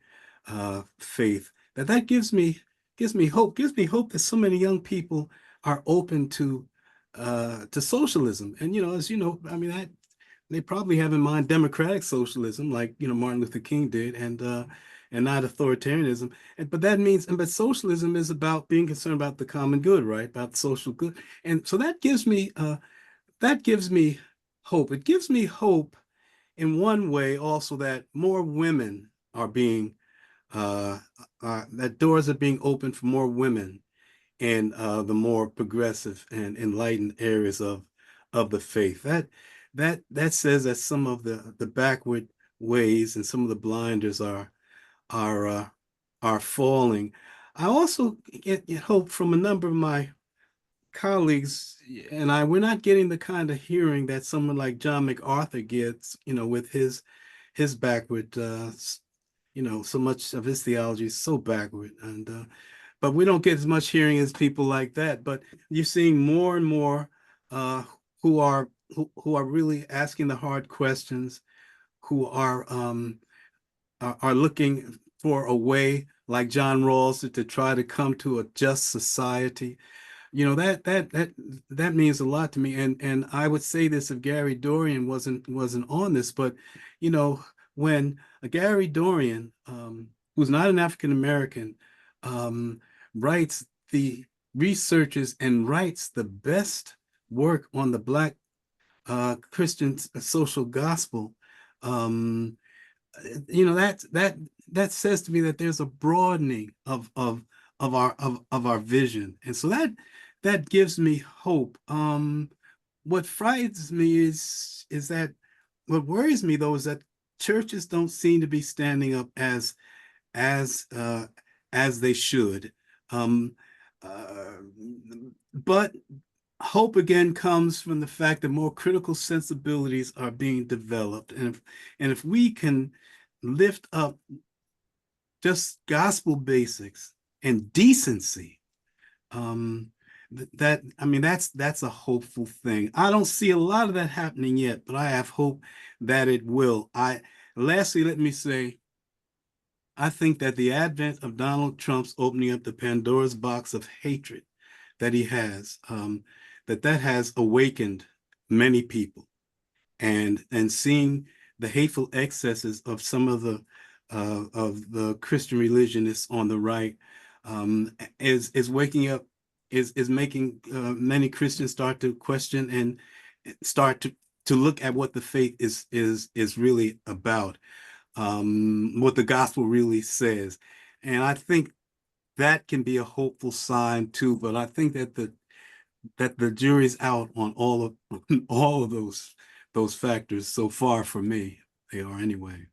faith that gives me gives me hope. Gives me hope that so many young people are open to socialism. And as you know, I mean, that they probably have in mind democratic socialism, like Martin Luther King did, and not authoritarianism. But that means, but socialism is about being concerned about the common good, right? About social good. And so that gives me hope. It gives me hope in one way also that more women are being that doors are being opened for more women in the more progressive and enlightened areas of the faith. That says that some of the backward ways and some of the blinders are falling. I also get hope from a number of my colleagues and we're not getting the kind of hearing that someone like John MacArthur gets, with his backward, so much of his theology is so backward. And but we don't get as much hearing as people like that. But you're seeing more and more who are really asking the hard questions, who are looking for a way, like John Rawls, to try to come to a just society. That means a lot to me. And I would say this if Gary Dorrien wasn't on this, but when Gary Dorrien, who's not an African American, writes the researches and writes the best work on the Black Christian social gospel, that says to me that there's a broadening of our vision, and so that gives me hope. What frightens me is that what worries me though is that churches don't seem to be standing up as they should. But hope again comes from the fact that more critical sensibilities are being developed, and if we can lift up just gospel basics and decency, that's a hopeful thing. I don't see a lot of that happening yet, but I have hope that it will. Lastly, let me say, I think that the advent of Donald Trump's opening up the Pandora's box of hatred that he has, that has awakened many people, and seeing the hateful excesses of some of the Christian religionists on the right, is waking up, is making many Christians start to question and start to look at what the faith is really about, what the gospel really says. And I think that can be a hopeful sign too. But I think that the jury's out on all of those factors so far. For me, they are anyway.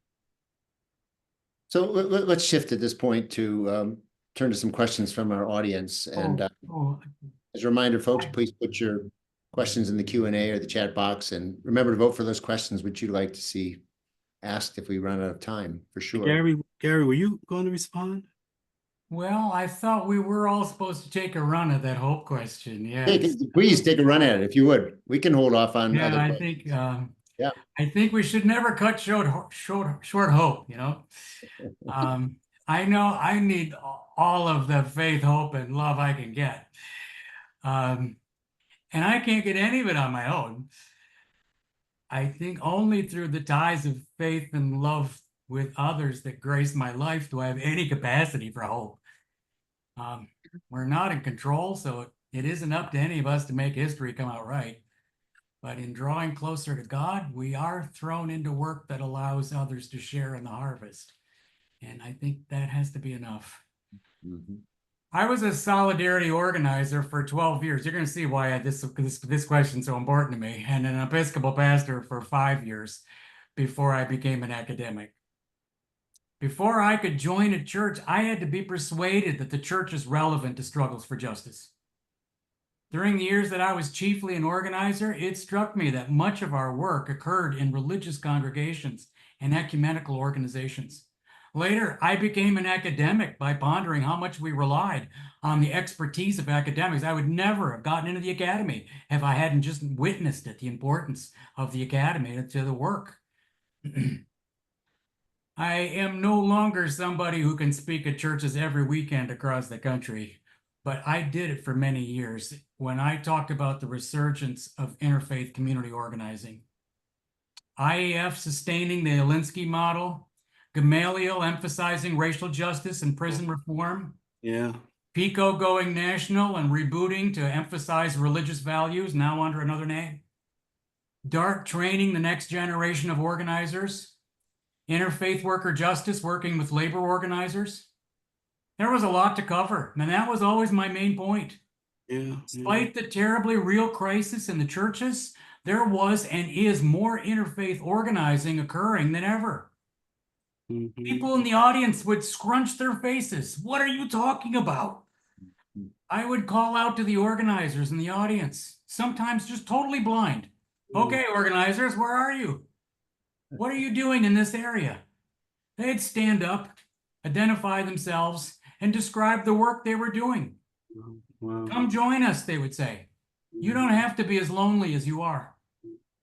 So let's shift at this point to turn to some questions from our audience. And as a reminder, folks, please put your questions in the Q&A or the chat box, and remember to vote for those questions which you'd like to see asked if we run out of time, for sure. Gary, were you going to respond? Well, I thought we were all supposed to take a run at that hope question. Yeah. Please take a run at it if you would. We can hold off on other I questions. think I think we should never cut short hope, I know I need all of the faith, hope, and love I can get. And I can't get any of it on my own. I think only through the ties of faith and love with others that grace my life do I have any capacity for hope. We're not in control, so it isn't up to any of us to make history come out right. But in drawing closer to God, we are thrown into work that allows others to share in the harvest. And I think that has to be enough. Mm-hmm. I was a solidarity organizer for 12 years. You're going to see why this question is so important to me. And an Episcopal pastor for 5 years before I became an academic. Before I could join a church, I had to be persuaded that the church is relevant to struggles for justice. During the years that I was chiefly an organizer, it struck me that much of our work occurred in religious congregations and ecumenical organizations. Later, I became an academic by pondering how much we relied on the expertise of academics. I would never have gotten into the academy if I hadn't just witnessed it, the importance of the academy to the work. I am no longer somebody who can speak at churches every weekend across the country, but I did it for many years when I talked about the resurgence of interfaith community organizing. IAF sustaining the Alinsky model, Gamaliel emphasizing racial justice and prison reform, Yeah. Pico going national and rebooting to emphasize religious values, now under another name, DART training the next generation of organizers, Interfaith Worker Justice working with labor organizers. There was a lot to cover, and that was always my main point. Yeah. Despite the terribly real crisis in the churches, there was and is more interfaith organizing occurring than ever. Mhm. People in the audience would scrunch their faces. What are you talking about? I would call out to the organizers in the audience, sometimes just totally blind. Okay, organizers, where are you? What are you doing in this area? They'd stand up, identify themselves, and describe the work they were doing. Wow. Come join us, they would say. You don't have to be as lonely as you are.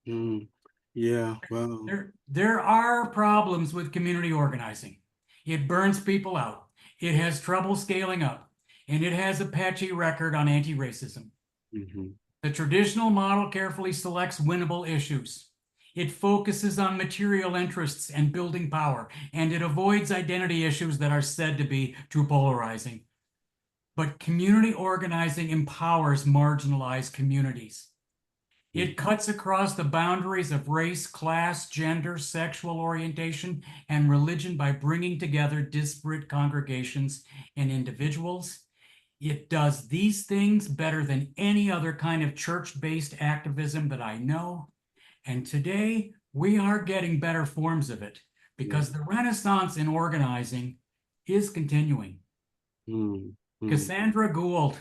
Mm. Yeah. Wow. There are problems with community organizing. It burns people out. It has trouble scaling up, and it has a patchy record on anti-racism. Mhm. The traditional model carefully selects winnable issues. It focuses on material interests and building power, and it avoids identity issues that are said to be too polarizing. But community organizing empowers marginalized communities. It cuts across the boundaries of race, class, gender, sexual orientation, and religion by bringing together disparate congregations and individuals. It does these things better than any other kind of church-based activism that I know. And today, we are getting better forms of it because the renaissance in organizing is continuing. Mm. Mm. Cassandra Gould,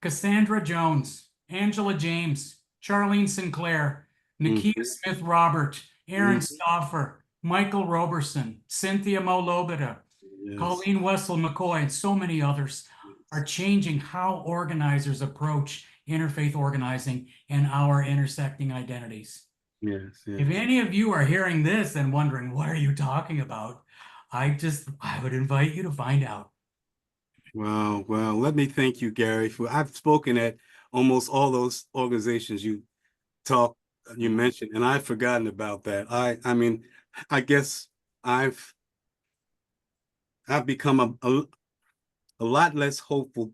Cassandra Jones, Angela James, Charlene Sinclair, Nakia Smith-Robert, Aaron Stauffer, Michael Roberson, Cynthia Mo-Lobita, Yes. Colleen Wessel McCoy, and so many others are changing how organizers approach interfaith organizing and our intersecting identities. Yes. Yes. If any of you are hearing this and wondering, what are you talking about? I would invite you to find out. Wow. Well, let me thank you, Gary, for I've spoken at almost all those organizations you mentioned, and I've forgotten about that. I mean, I guess I've become a lot less hopeful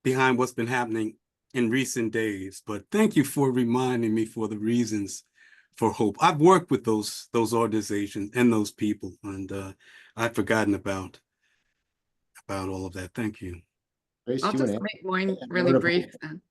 behind what's been happening in recent days. But thank you for reminding me for the reasons for hope. I've worked with those organizations and those people, and I've forgotten about all of that. Thank you. Grace, I'll do you just want make mine to add really more? brief then.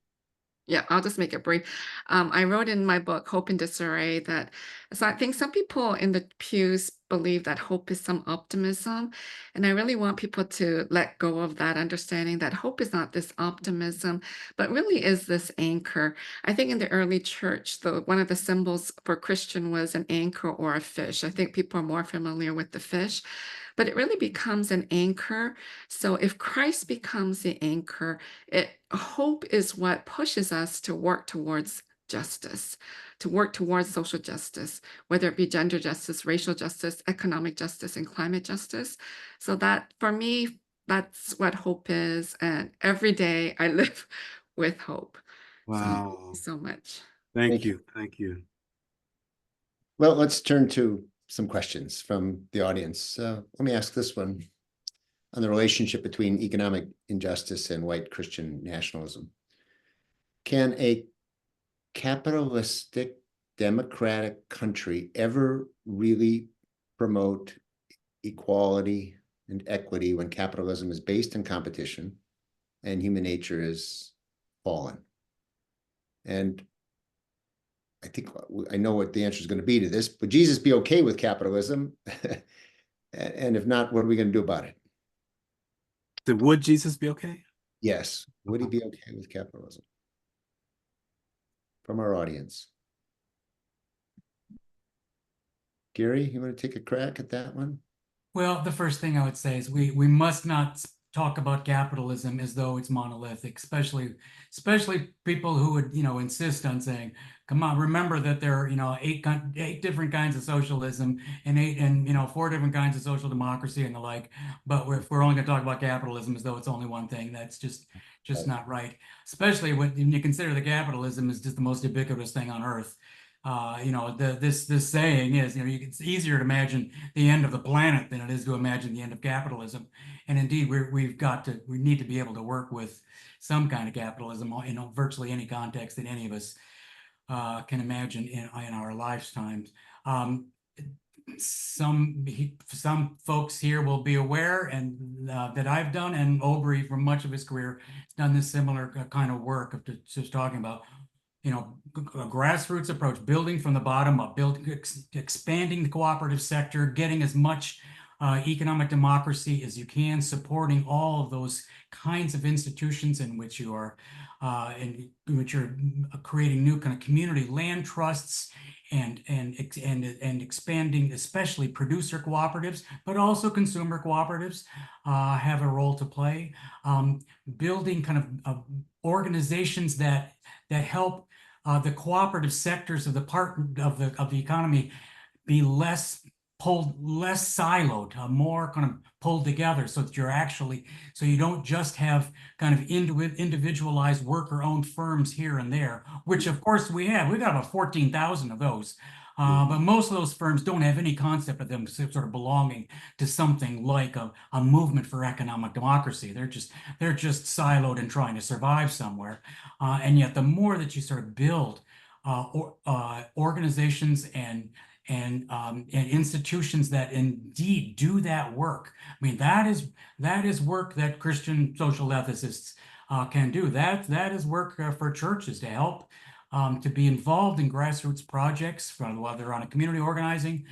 Yeah, I'll just make it brief. I wrote in my book, Hope in Disarray, that so I think some people in the pews believe that hope is some optimism. And I really want people to let go of that understanding that hope is not this optimism, but really is this anchor. I think in the early church, one of the symbols for Christian was an anchor or a fish. I think people are more familiar with the fish, but it really becomes an anchor. So if Christ becomes the anchor, hope is what pushes us to work towards justice, to work towards social justice, whether it be gender justice, racial justice, economic justice, and climate justice. So that, for me, that's what hope is. And every day I live with hope. So thank Wow. you so much. Thank you. Thank you. Well, let's turn to some questions from the audience. Let me ask this one on the relationship between economic injustice and white Christian nationalism. Can a capitalistic democratic country ever really promote equality and equity when capitalism is based in competition and human nature is fallen? And I think I know what the answer is going to be to this. Would Jesus be okay with capitalism? And if not, what are we going to do about it? Would Jesus be okay? Yes. Would he be okay with capitalism? From our audience. Gary, you want to take a crack at that one? Well, the first thing I would say is we must not talk about capitalism as though it's monolithic, especially people who would, insist on saying, come on, remember that there are, eight different kinds of socialism and 4 different kinds of social democracy and the like. But if we're only going to talk about capitalism as though it's only one thing, that's just not right. Especially when you consider the capitalism is just the most ubiquitous thing on earth. This saying is, it's easier to imagine the end of the planet than it is to imagine the end of capitalism. And indeed, we need to be able to work with some kind of capitalism, virtually any context that any of us can imagine in our lifetimes. Some folks here will be aware and that I've done, and Obery for much of his career has done this similar kind of work of just talking about a grassroots approach, building from the bottom up, expanding the cooperative sector, getting as much economic democracy as you can, supporting all of those kinds of institutions in which you are creating new kind of community land trusts and expanding, especially producer cooperatives, but also consumer cooperatives have a role to play. Building kind of organizations that help the cooperative sectors of the economy be less siloed, more kind of pulled together, so that so you don't just have kind of individualized worker-owned firms here and there, which of course we've got about 14,000 of those. But most of those firms don't have any concept of them sort of belonging to something like a movement for economic democracy. They're just siloed and trying to survive somewhere. And yet the more that you sort of build organizations and institutions that indeed do that work. I mean, that is work that Christian social ethicists can do. That is work for churches to help to be involved in grassroots projects, whether on a community organizing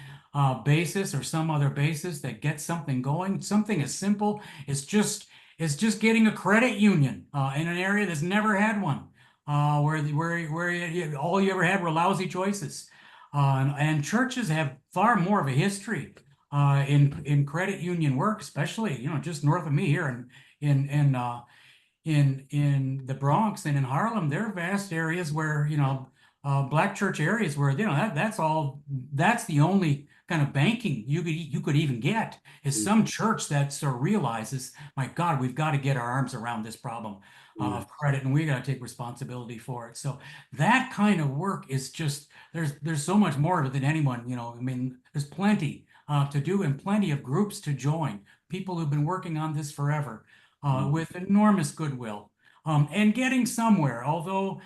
basis or some other basis that gets something going. Something as simple as just getting a credit union in an area that's never had one, where all you ever had were lousy choices. And churches have far more of a history in credit union work, especially just north of me here in the Bronx and in Harlem. There are vast areas where Black church areas where that's the only kind of banking you could even get is some church that sort of realizes, my God, we've got to get our arms around this problem of credit, and we got to take responsibility for it. So that kind of work is just there's so much more of it than anyone. I mean, there's plenty to do and plenty of groups to join. People who've been working on this forever with enormous goodwill and getting somewhere. Although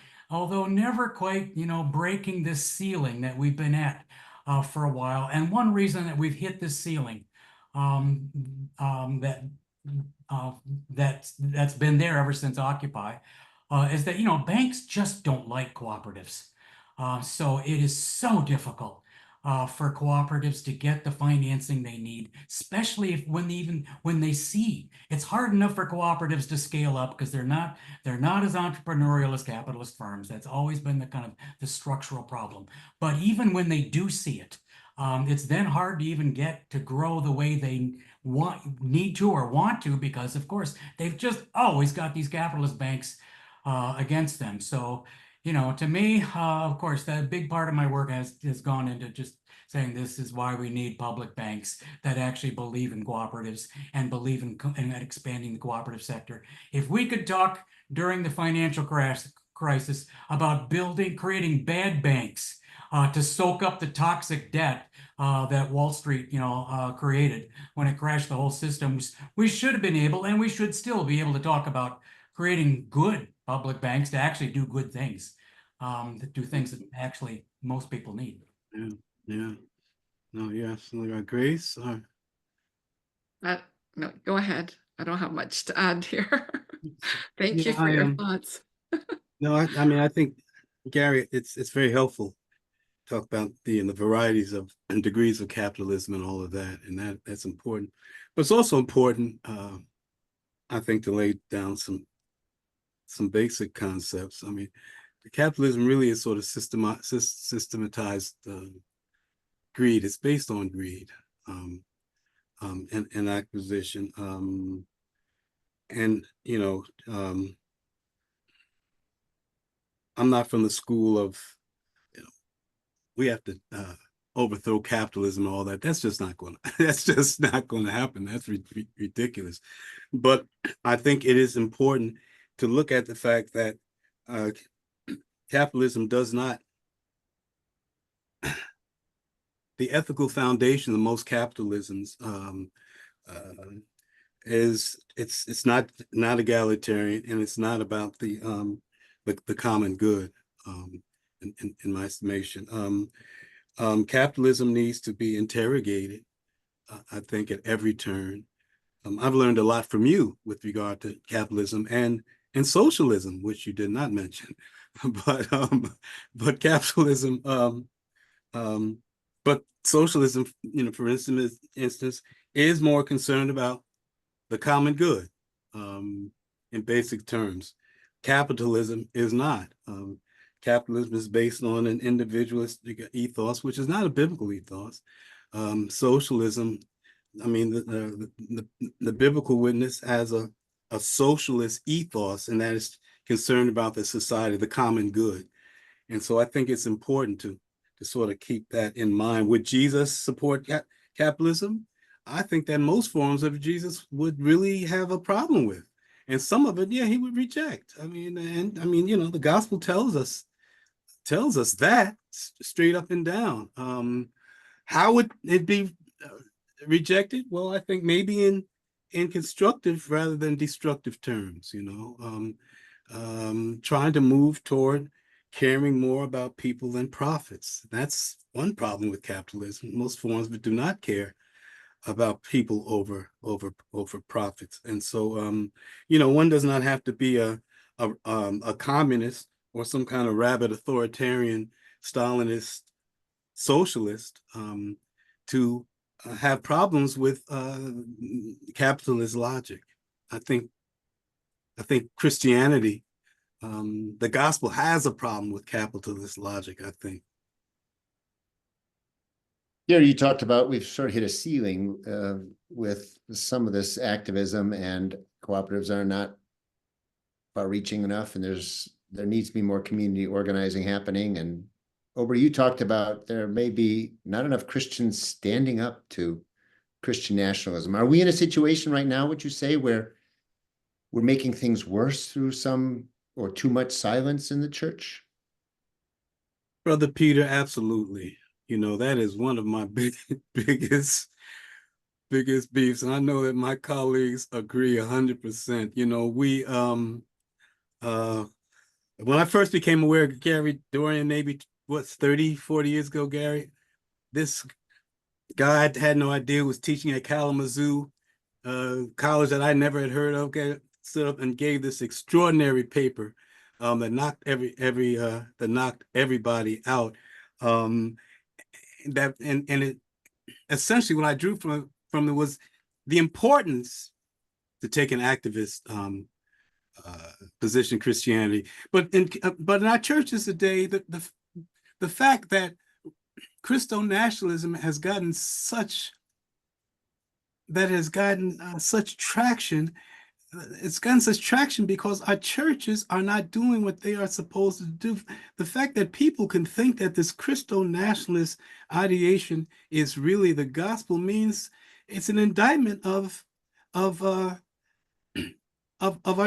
never quite breaking this ceiling that we've been at for a while. And one reason that we've hit this ceiling that's been there ever since Occupy is that banks just don't like cooperatives. So it is so difficult for cooperatives to get the financing they need, especially when they see it's hard enough for cooperatives to scale up because they're not as entrepreneurial as capitalist firms. That's always been the kind of the structural problem. But even when they do see it, it's then hard to even get to grow the way they need to or want to, because of course they've just always got these capitalist banks against them. So to me, of course, that big part of my work has gone into just saying this is why we need public banks that actually believe in cooperatives and believe in expanding the cooperative sector. If we could talk during the financial crisis about creating bad banks to soak up the toxic debt that Wall Street, created when it crashed the whole system, we should have been able, and we should still be able to talk about creating good public banks to actually do good things, that do things that actually most people need. Yeah. No, you're absolutely right. Grace? No, go ahead. I don't have much to add here. Thank you for your thoughts. No, I mean, I think, Gary, it's very helpful to talk about the varieties of and degrees of capitalism and all of that, and that's important. But it's also important, I think, to lay down some basic concepts. I mean, the capitalism really is sort of systematized greed. It's based on greed and acquisition. And I'm not from the school of, we have to overthrow capitalism and all that. That's just not going to, that's just not going to happen. That's ridiculous. But I think it is important to look at the fact that capitalism does not, the ethical foundation of most capitalisms is it's not egalitarian, and it's not about the common good. In my estimation, capitalism needs to be interrogated. I think at every turn. I've learned a lot from you with regard to capitalism and socialism, which you did not mention, but capitalism, but socialism, for instance, is more concerned about the common good, in basic terms. Capitalism is not. Capitalism is based on an individualistic ethos, which is not a biblical ethos. Socialism, I mean, the biblical witness has a socialist ethos, and that is concerned about the society, the common good. And so I think it's important to sort of keep that in mind. Would Jesus support capitalism? I think that most forms of Jesus would really have a problem with. And some of it, yeah, he would reject. I mean, the gospel tells us that straight up and down. How would it be rejected? Well, I think maybe in constructive rather than destructive terms, trying to move toward caring more about people than profits. That's one problem with capitalism. Most forms of it do not care about people over profits. And so one does not have to be a communist or some kind of rabid authoritarian Stalinist socialist to have problems with capitalist logic. I think Christianity, the gospel has a problem with capitalist logic, I think. Yeah, you talked about we've sort of hit a ceiling with some of this activism, and cooperatives are not far-reaching enough, and there needs to be more community organizing happening. And Obery, you talked about there may be not enough Christians standing up to Christian nationalism. Are we in a situation right now, would you say, where we're making things worse through some or too much silence in the church? Brother Peter, absolutely. That is one of my biggest beefs. And I know that my colleagues agree 100%. We, when I first became aware of Gary Dorrien, maybe 30, 40 years ago, Gary, this guy I had no idea was teaching at Kalamazoo college that I never had heard of, stood up and gave this extraordinary paper that knocked everybody out. It essentially, what I drew from it was the importance to take an activist position in Christianity, but in our churches today, the fact that Christo nationalism has gotten such traction. It's gotten such traction because our churches are not doing what they are supposed to do. The fact that people can think that this Christo nationalist ideation is really the gospel means it's an indictment of our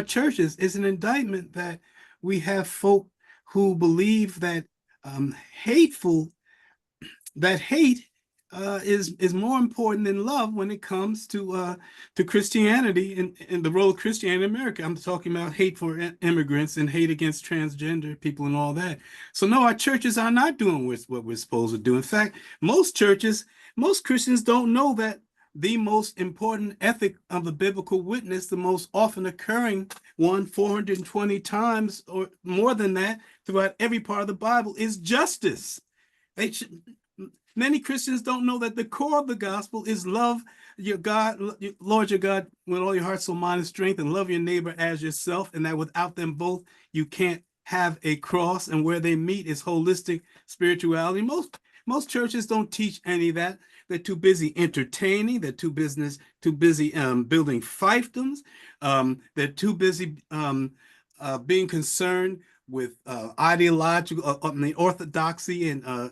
churches. It's an indictment that we have folk who believe that hate is more important than love when it comes to Christianity and the role of Christianity in America. I'm talking about hate for immigrants and hate against transgender people and all that. So no, our churches are not doing what we're supposed to do. In fact, most Christians don't know that the most important ethic of the biblical witness, the most often occurring one, 420 times or more than that throughout every part of the Bible, is justice. Many Christians don't know that the core of the gospel is love your God, Lord your God, with all your heart, soul, mind, and strength, and love your neighbor as yourself, and that without them both, you can't have a cross, and where they meet is holistic spirituality. Most churches don't teach any of that. They're too busy entertaining. They're too busy building fiefdoms. They're too busy being concerned with ideological, orthodoxy and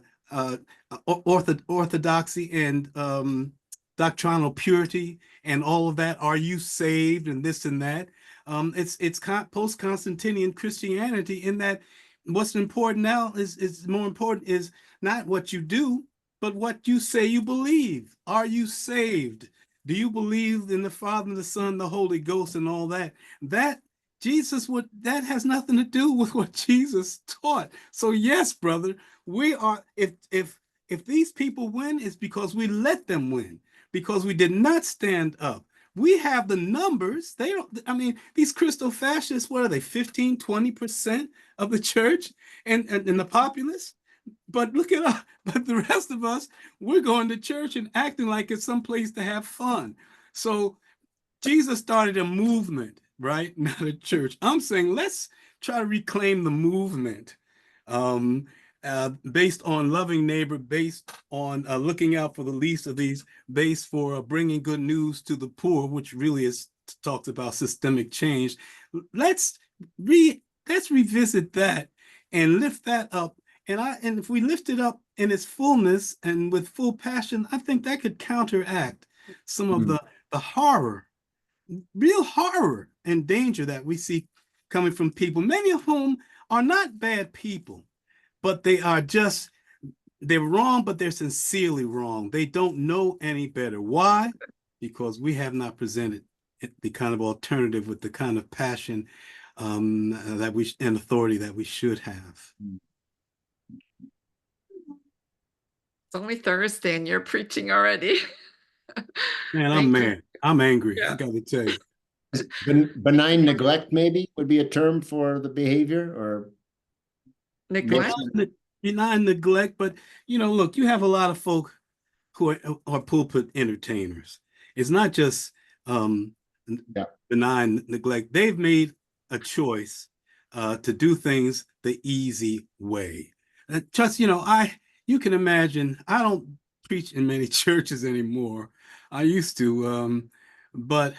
orthodoxy and doctrinal purity and all of that. Are you saved and this and that? It's post-Constantinian Christianity in that what's important now is more important is not what you do, but what you say you believe. Are you saved? Do you believe in the Father, the Son, the Holy Ghost, and all that? That has nothing to do with what Jesus taught. So yes, brother, we are, if these people win, it's because we let them win, because we did not stand up. We have the numbers. They don't, I mean, these Christo fascists, what are they, 15, 20% of the church and the populace? But look at us, but the rest of us, we're going to church and acting like it's some place to have fun. So Jesus started a movement, right? Not a church. I'm saying let's try to reclaim the movement based on loving neighbor, based on looking out for the least of these, based for bringing good news to the poor, which really is talks about systemic change. Let's revisit that and lift that up. And if we lift it up in its fullness and with full passion, I think that could counteract some of the horror, real horror and danger that we see coming from people, many of whom are not bad people, but they're wrong, but they're sincerely wrong. They don't know any better. Why? Because we have not presented the kind of alternative with the kind of passion and authority that we should have. It's only Thursday and you're preaching already. Man, I'm mad. I'm angry. Yeah. I got to tell you. Benign neglect maybe would be a term for the behavior, or neglect. Benign neglect, but look, you have a lot of folk who are pulpit entertainers. It's not just benign neglect. They've made a choice to do things the easy way. Just you can imagine. I don't preach in many churches anymore. I used to, but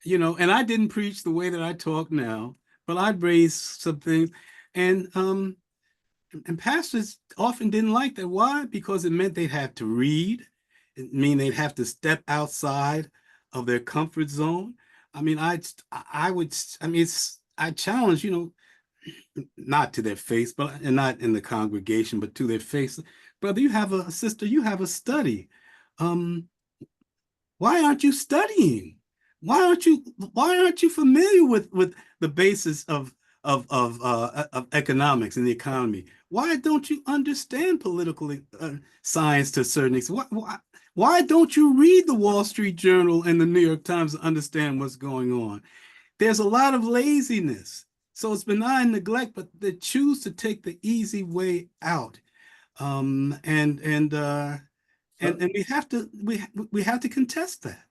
and I didn't preach the way that I talk now. But I'd raise some things, and pastors often didn't like that. Why? Because it meant they'd have to read. It mean they'd have to step outside of their comfort zone. I mean, I challenge, not to their face, and not in the congregation, but to their face. Brother, you have a sister, you have a study. Why aren't you studying? Why aren't you familiar with the basis of economics and the economy? Why don't you understand political science to a certain extent? Why don't you read the Wall Street Journal and the New York Times to understand what's going on? There's a lot of laziness. So it's benign neglect, but they choose to take the easy way out. And we have to contest that.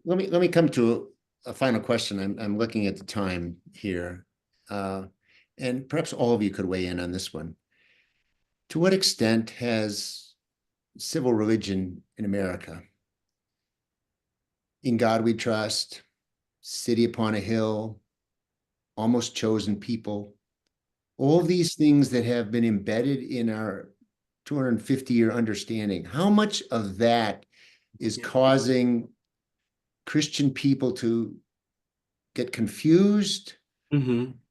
Let me come to a final question. I'm looking at the time here, and perhaps all of you could weigh in on this one. To what extent has civil religion in America, In God We Trust, City Upon a Hill, Almost Chosen People, all these things that have been embedded in our 250-year understanding, how much of that is causing Christian people to get confused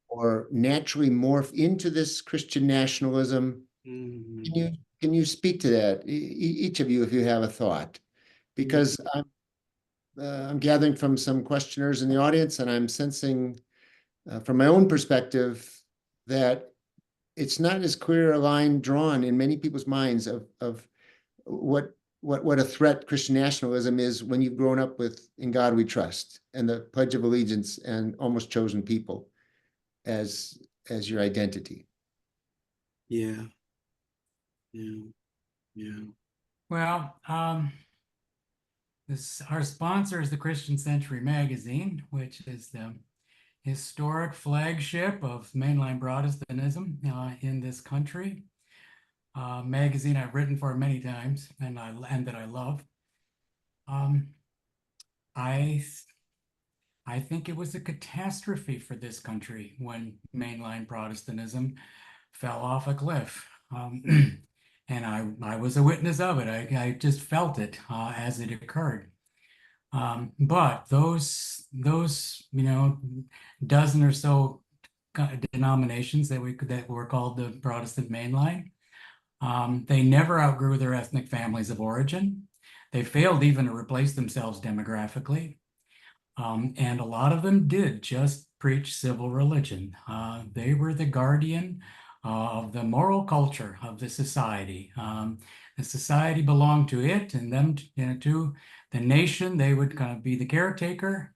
or naturally morph into this Christian nationalism? Can you speak to that, each of you, if you have a thought? Because I'm gathering from some questioners in the audience, and I'm sensing from my own perspective that it's not as clear a line drawn in many people's minds of what a threat Christian nationalism is when you've grown up with In God We Trust and the Pledge of Allegiance and Almost Chosen People as your identity. Yeah. Well, our sponsor is the Christian Century magazine, which is the historic flagship of mainline Protestantism in this country. magazine I've written for many times and that I love. Um, I think it was a catastrophe for this country when mainline Protestantism fell off a cliff. And I was a witness of it. I just felt it as it occurred. But those dozen or so denominations that were called the Protestant mainline, they never outgrew their ethnic families of origin. They failed even to replace themselves demographically. And a lot of them did just preach civil religion. They were the guardian of the moral culture of the society. The society belonged to it, and them, to the nation. They would kind of be the caretaker.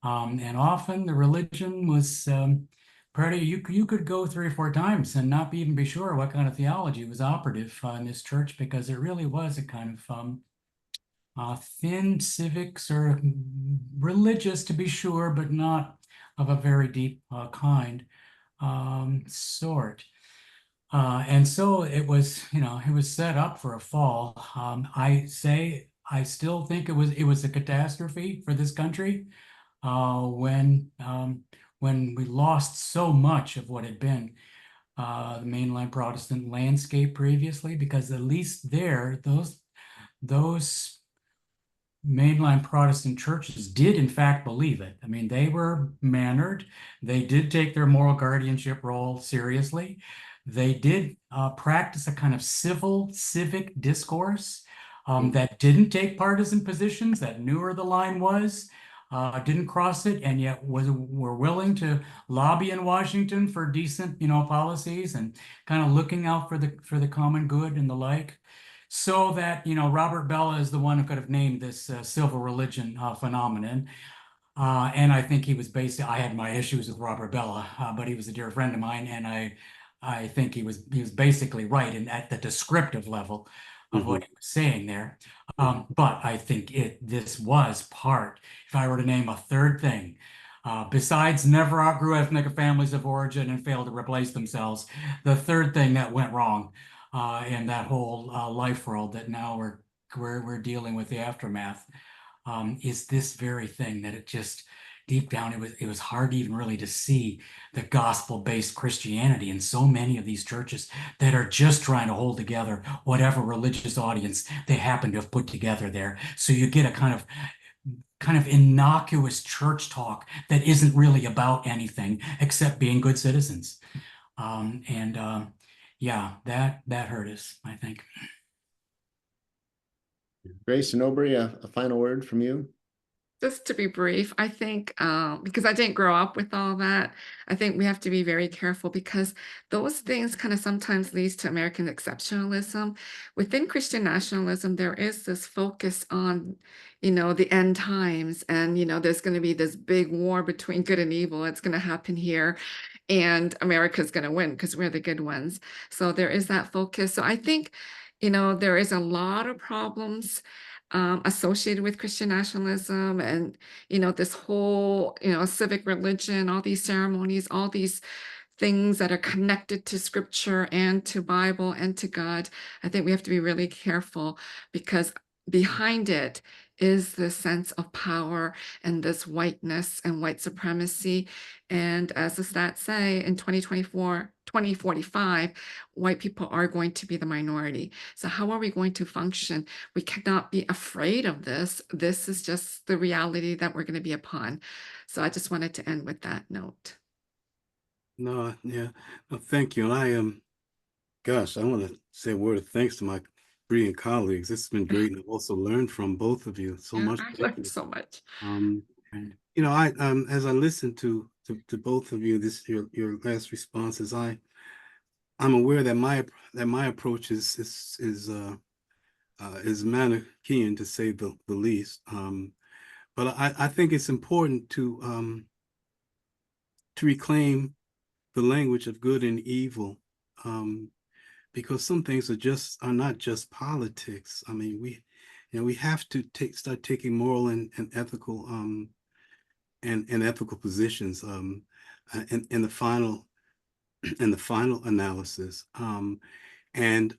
And often the religion was you could go 3 or 4 times and not even be sure what kind of theology was operative in this church, because it really was a kind of thin civics or religious, to be sure, but not of a very deep kind sort. And so it was, it was set up for a fall. I still think it was a catastrophe for this country when we lost so much of what had been the mainline Protestant landscape previously, because at least there, those mainline Protestant churches did in fact believe it. I mean, they were mannered. They did take their moral guardianship role seriously. They did practice a kind of civic discourse that didn't take partisan positions, that knew where the line was, didn't cross it, and yet were willing to lobby in Washington for decent, policies, and kind of looking out for the common good and the like. So that, Robert Bella is the one who could have named this civil religion phenomenon. And I think he was I had my issues with Robert Bella, but he was a dear friend of mine, and I think he was basically right at the descriptive level of what he was saying there. But I think this was part, if I were to name a third thing, besides never outgrew ethnic families of origin and failed to replace themselves, the third thing that went wrong in that whole life world that now we're dealing with the aftermath is this very thing, that it just deep down it was hard even really to see the gospel-based Christianity in so many of these churches that are just trying to hold together whatever religious audience they happen to have put together there. So you get a kind of innocuous church talk that isn't really about anything except being good citizens. Yeah, that hurt us, I think. Grace and Obery, a final word from you? Just to be brief, I think because I didn't grow up with all that, I think we have to be very careful, because those things kind of sometimes leads to American exceptionalism. Within Christian nationalism, there is this focus on, the end times, and there's going to be this big war between good and evil. It's going to happen here, and America's going to win because we're the good ones. So there is that focus. So I think, there is a lot of problems associated with Christian nationalism, and this whole civic religion, all these ceremonies, all these things that are connected to scripture and to Bible and to God. I think we have to be really careful, because behind it is this sense of power and this whiteness and white supremacy. And as the stats say, in 2045, white people are going to be the minority. So how are we going to function? We cannot be afraid of this. This is just the reality that we're going to be upon. So I just wanted to end with that note. No, yeah. No, thank you. And I am, gosh, I want to say a word of thanks to my brilliant colleagues. This has been great, and I've also learned from both of you so much. I learned so much. I as I listened to both of you, your last responses, I'm aware that my approach is Manichaean, to say the least. But I think it's important to reclaim the language of good and evil, because some things are not just politics. I mean, we have to start taking moral and ethical and ethical positions in the final analysis. And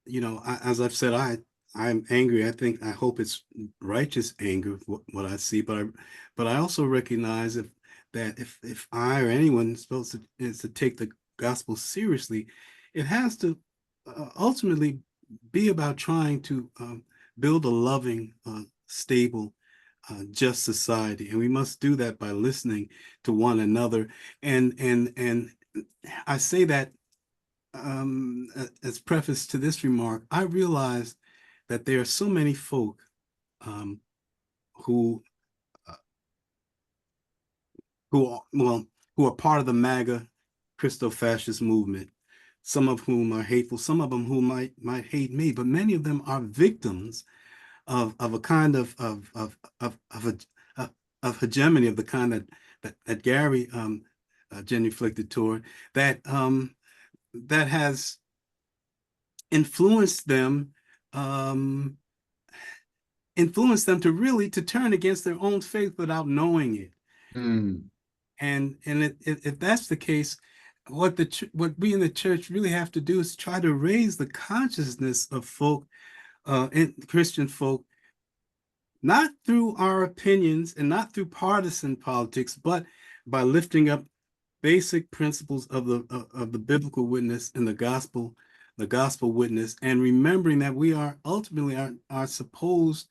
as I've said, I'm angry. I hope it's righteous anger, what I see, but I also recognize that if I or anyone is to take the gospel seriously, it has to ultimately be about trying to build a loving, stable, just society, and we must do that by listening to one another. And I say that as preface to this remark. I realize that there are so many folk who are part of the MAGA Christo-fascist movement. Some of whom are hateful, some of them who might hate me, but many of them are victims of a kind of hegemony of the kind that Gary genuflected toward, that has influenced them to really to turn against their own faith without knowing it. And if that's the case, what we in the church really have to do is try to raise the consciousness of folk, Christian folk, not through our opinions and not through partisan politics, but by lifting up basic principles of the biblical witness and the gospel witness, and remembering that we are ultimately are supposed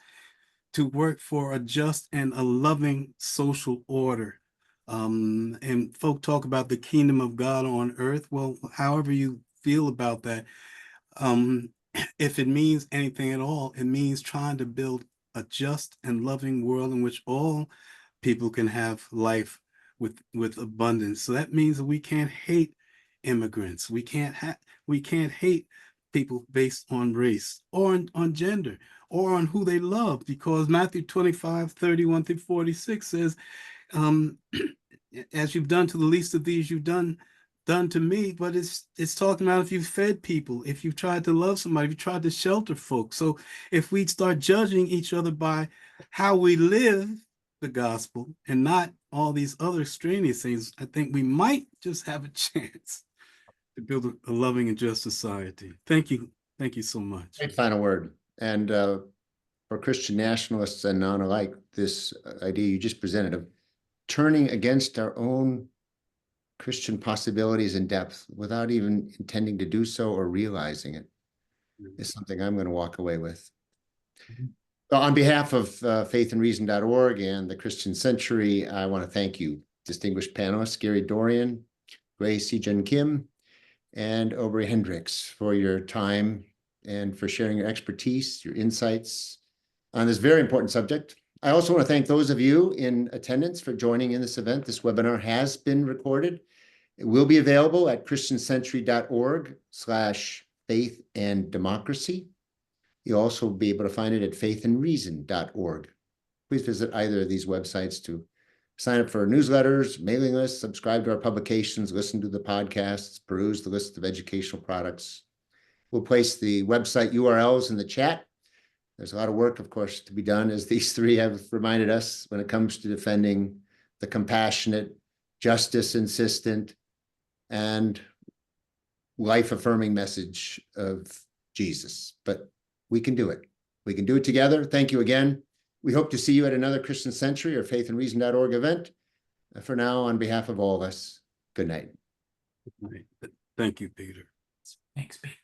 to work for a just and a loving social order. And folk talk about the kingdom of God on earth. Well, however you feel about that, if it means anything at all, it means trying to build a just and loving world in which all people can have life with abundance. So that means that we can't hate immigrants. We can't hate people based on race or on gender or on who they love, because Matthew 25:31-46 says, as you've done to the least of these, you've done to me. But it's talking about if you've fed people, if you've tried to love somebody, if you tried to shelter folks. So if we start judging each other by how we live the gospel and not all these other extraneous things, I think we might just have a chance to build a loving and just society. Thank you so much. Great final word. And for Christian nationalists and none alike, this idea you just presented of turning against our own Christian possibilities and depth without even intending to do so or realizing it is something I'm going to walk away with. So on behalf of faithandreason.org and the Christian Century, I want to thank you, distinguished panelists, Gary Dorrien, Grace Si-Jun Kim, and Obery Hendricks, for your time and for sharing your expertise, your insights on this very important subject. I also want to thank those of you in attendance for joining in this event. This webinar has been recorded. It will be available at christiancentury.org/faith-and-democracy. You'll also be able to find it at faithandreason.org. Please visit either of these websites to sign up for newsletters, mailing lists, subscribe to our publications, listen to the podcasts, peruse the list of educational products. We'll place the website URLs in the chat. There's a lot of work, of course, to be done, as these three have reminded us, when it comes to defending the compassionate, justice-insistent, and life-affirming message of Jesus. But we can do it. We can do it together. Thank you again. We hope to see you at another Christian Century or faithandreason.org event. For now, on behalf of all of us, good night. Thank you, Peter. Thanks, Pete.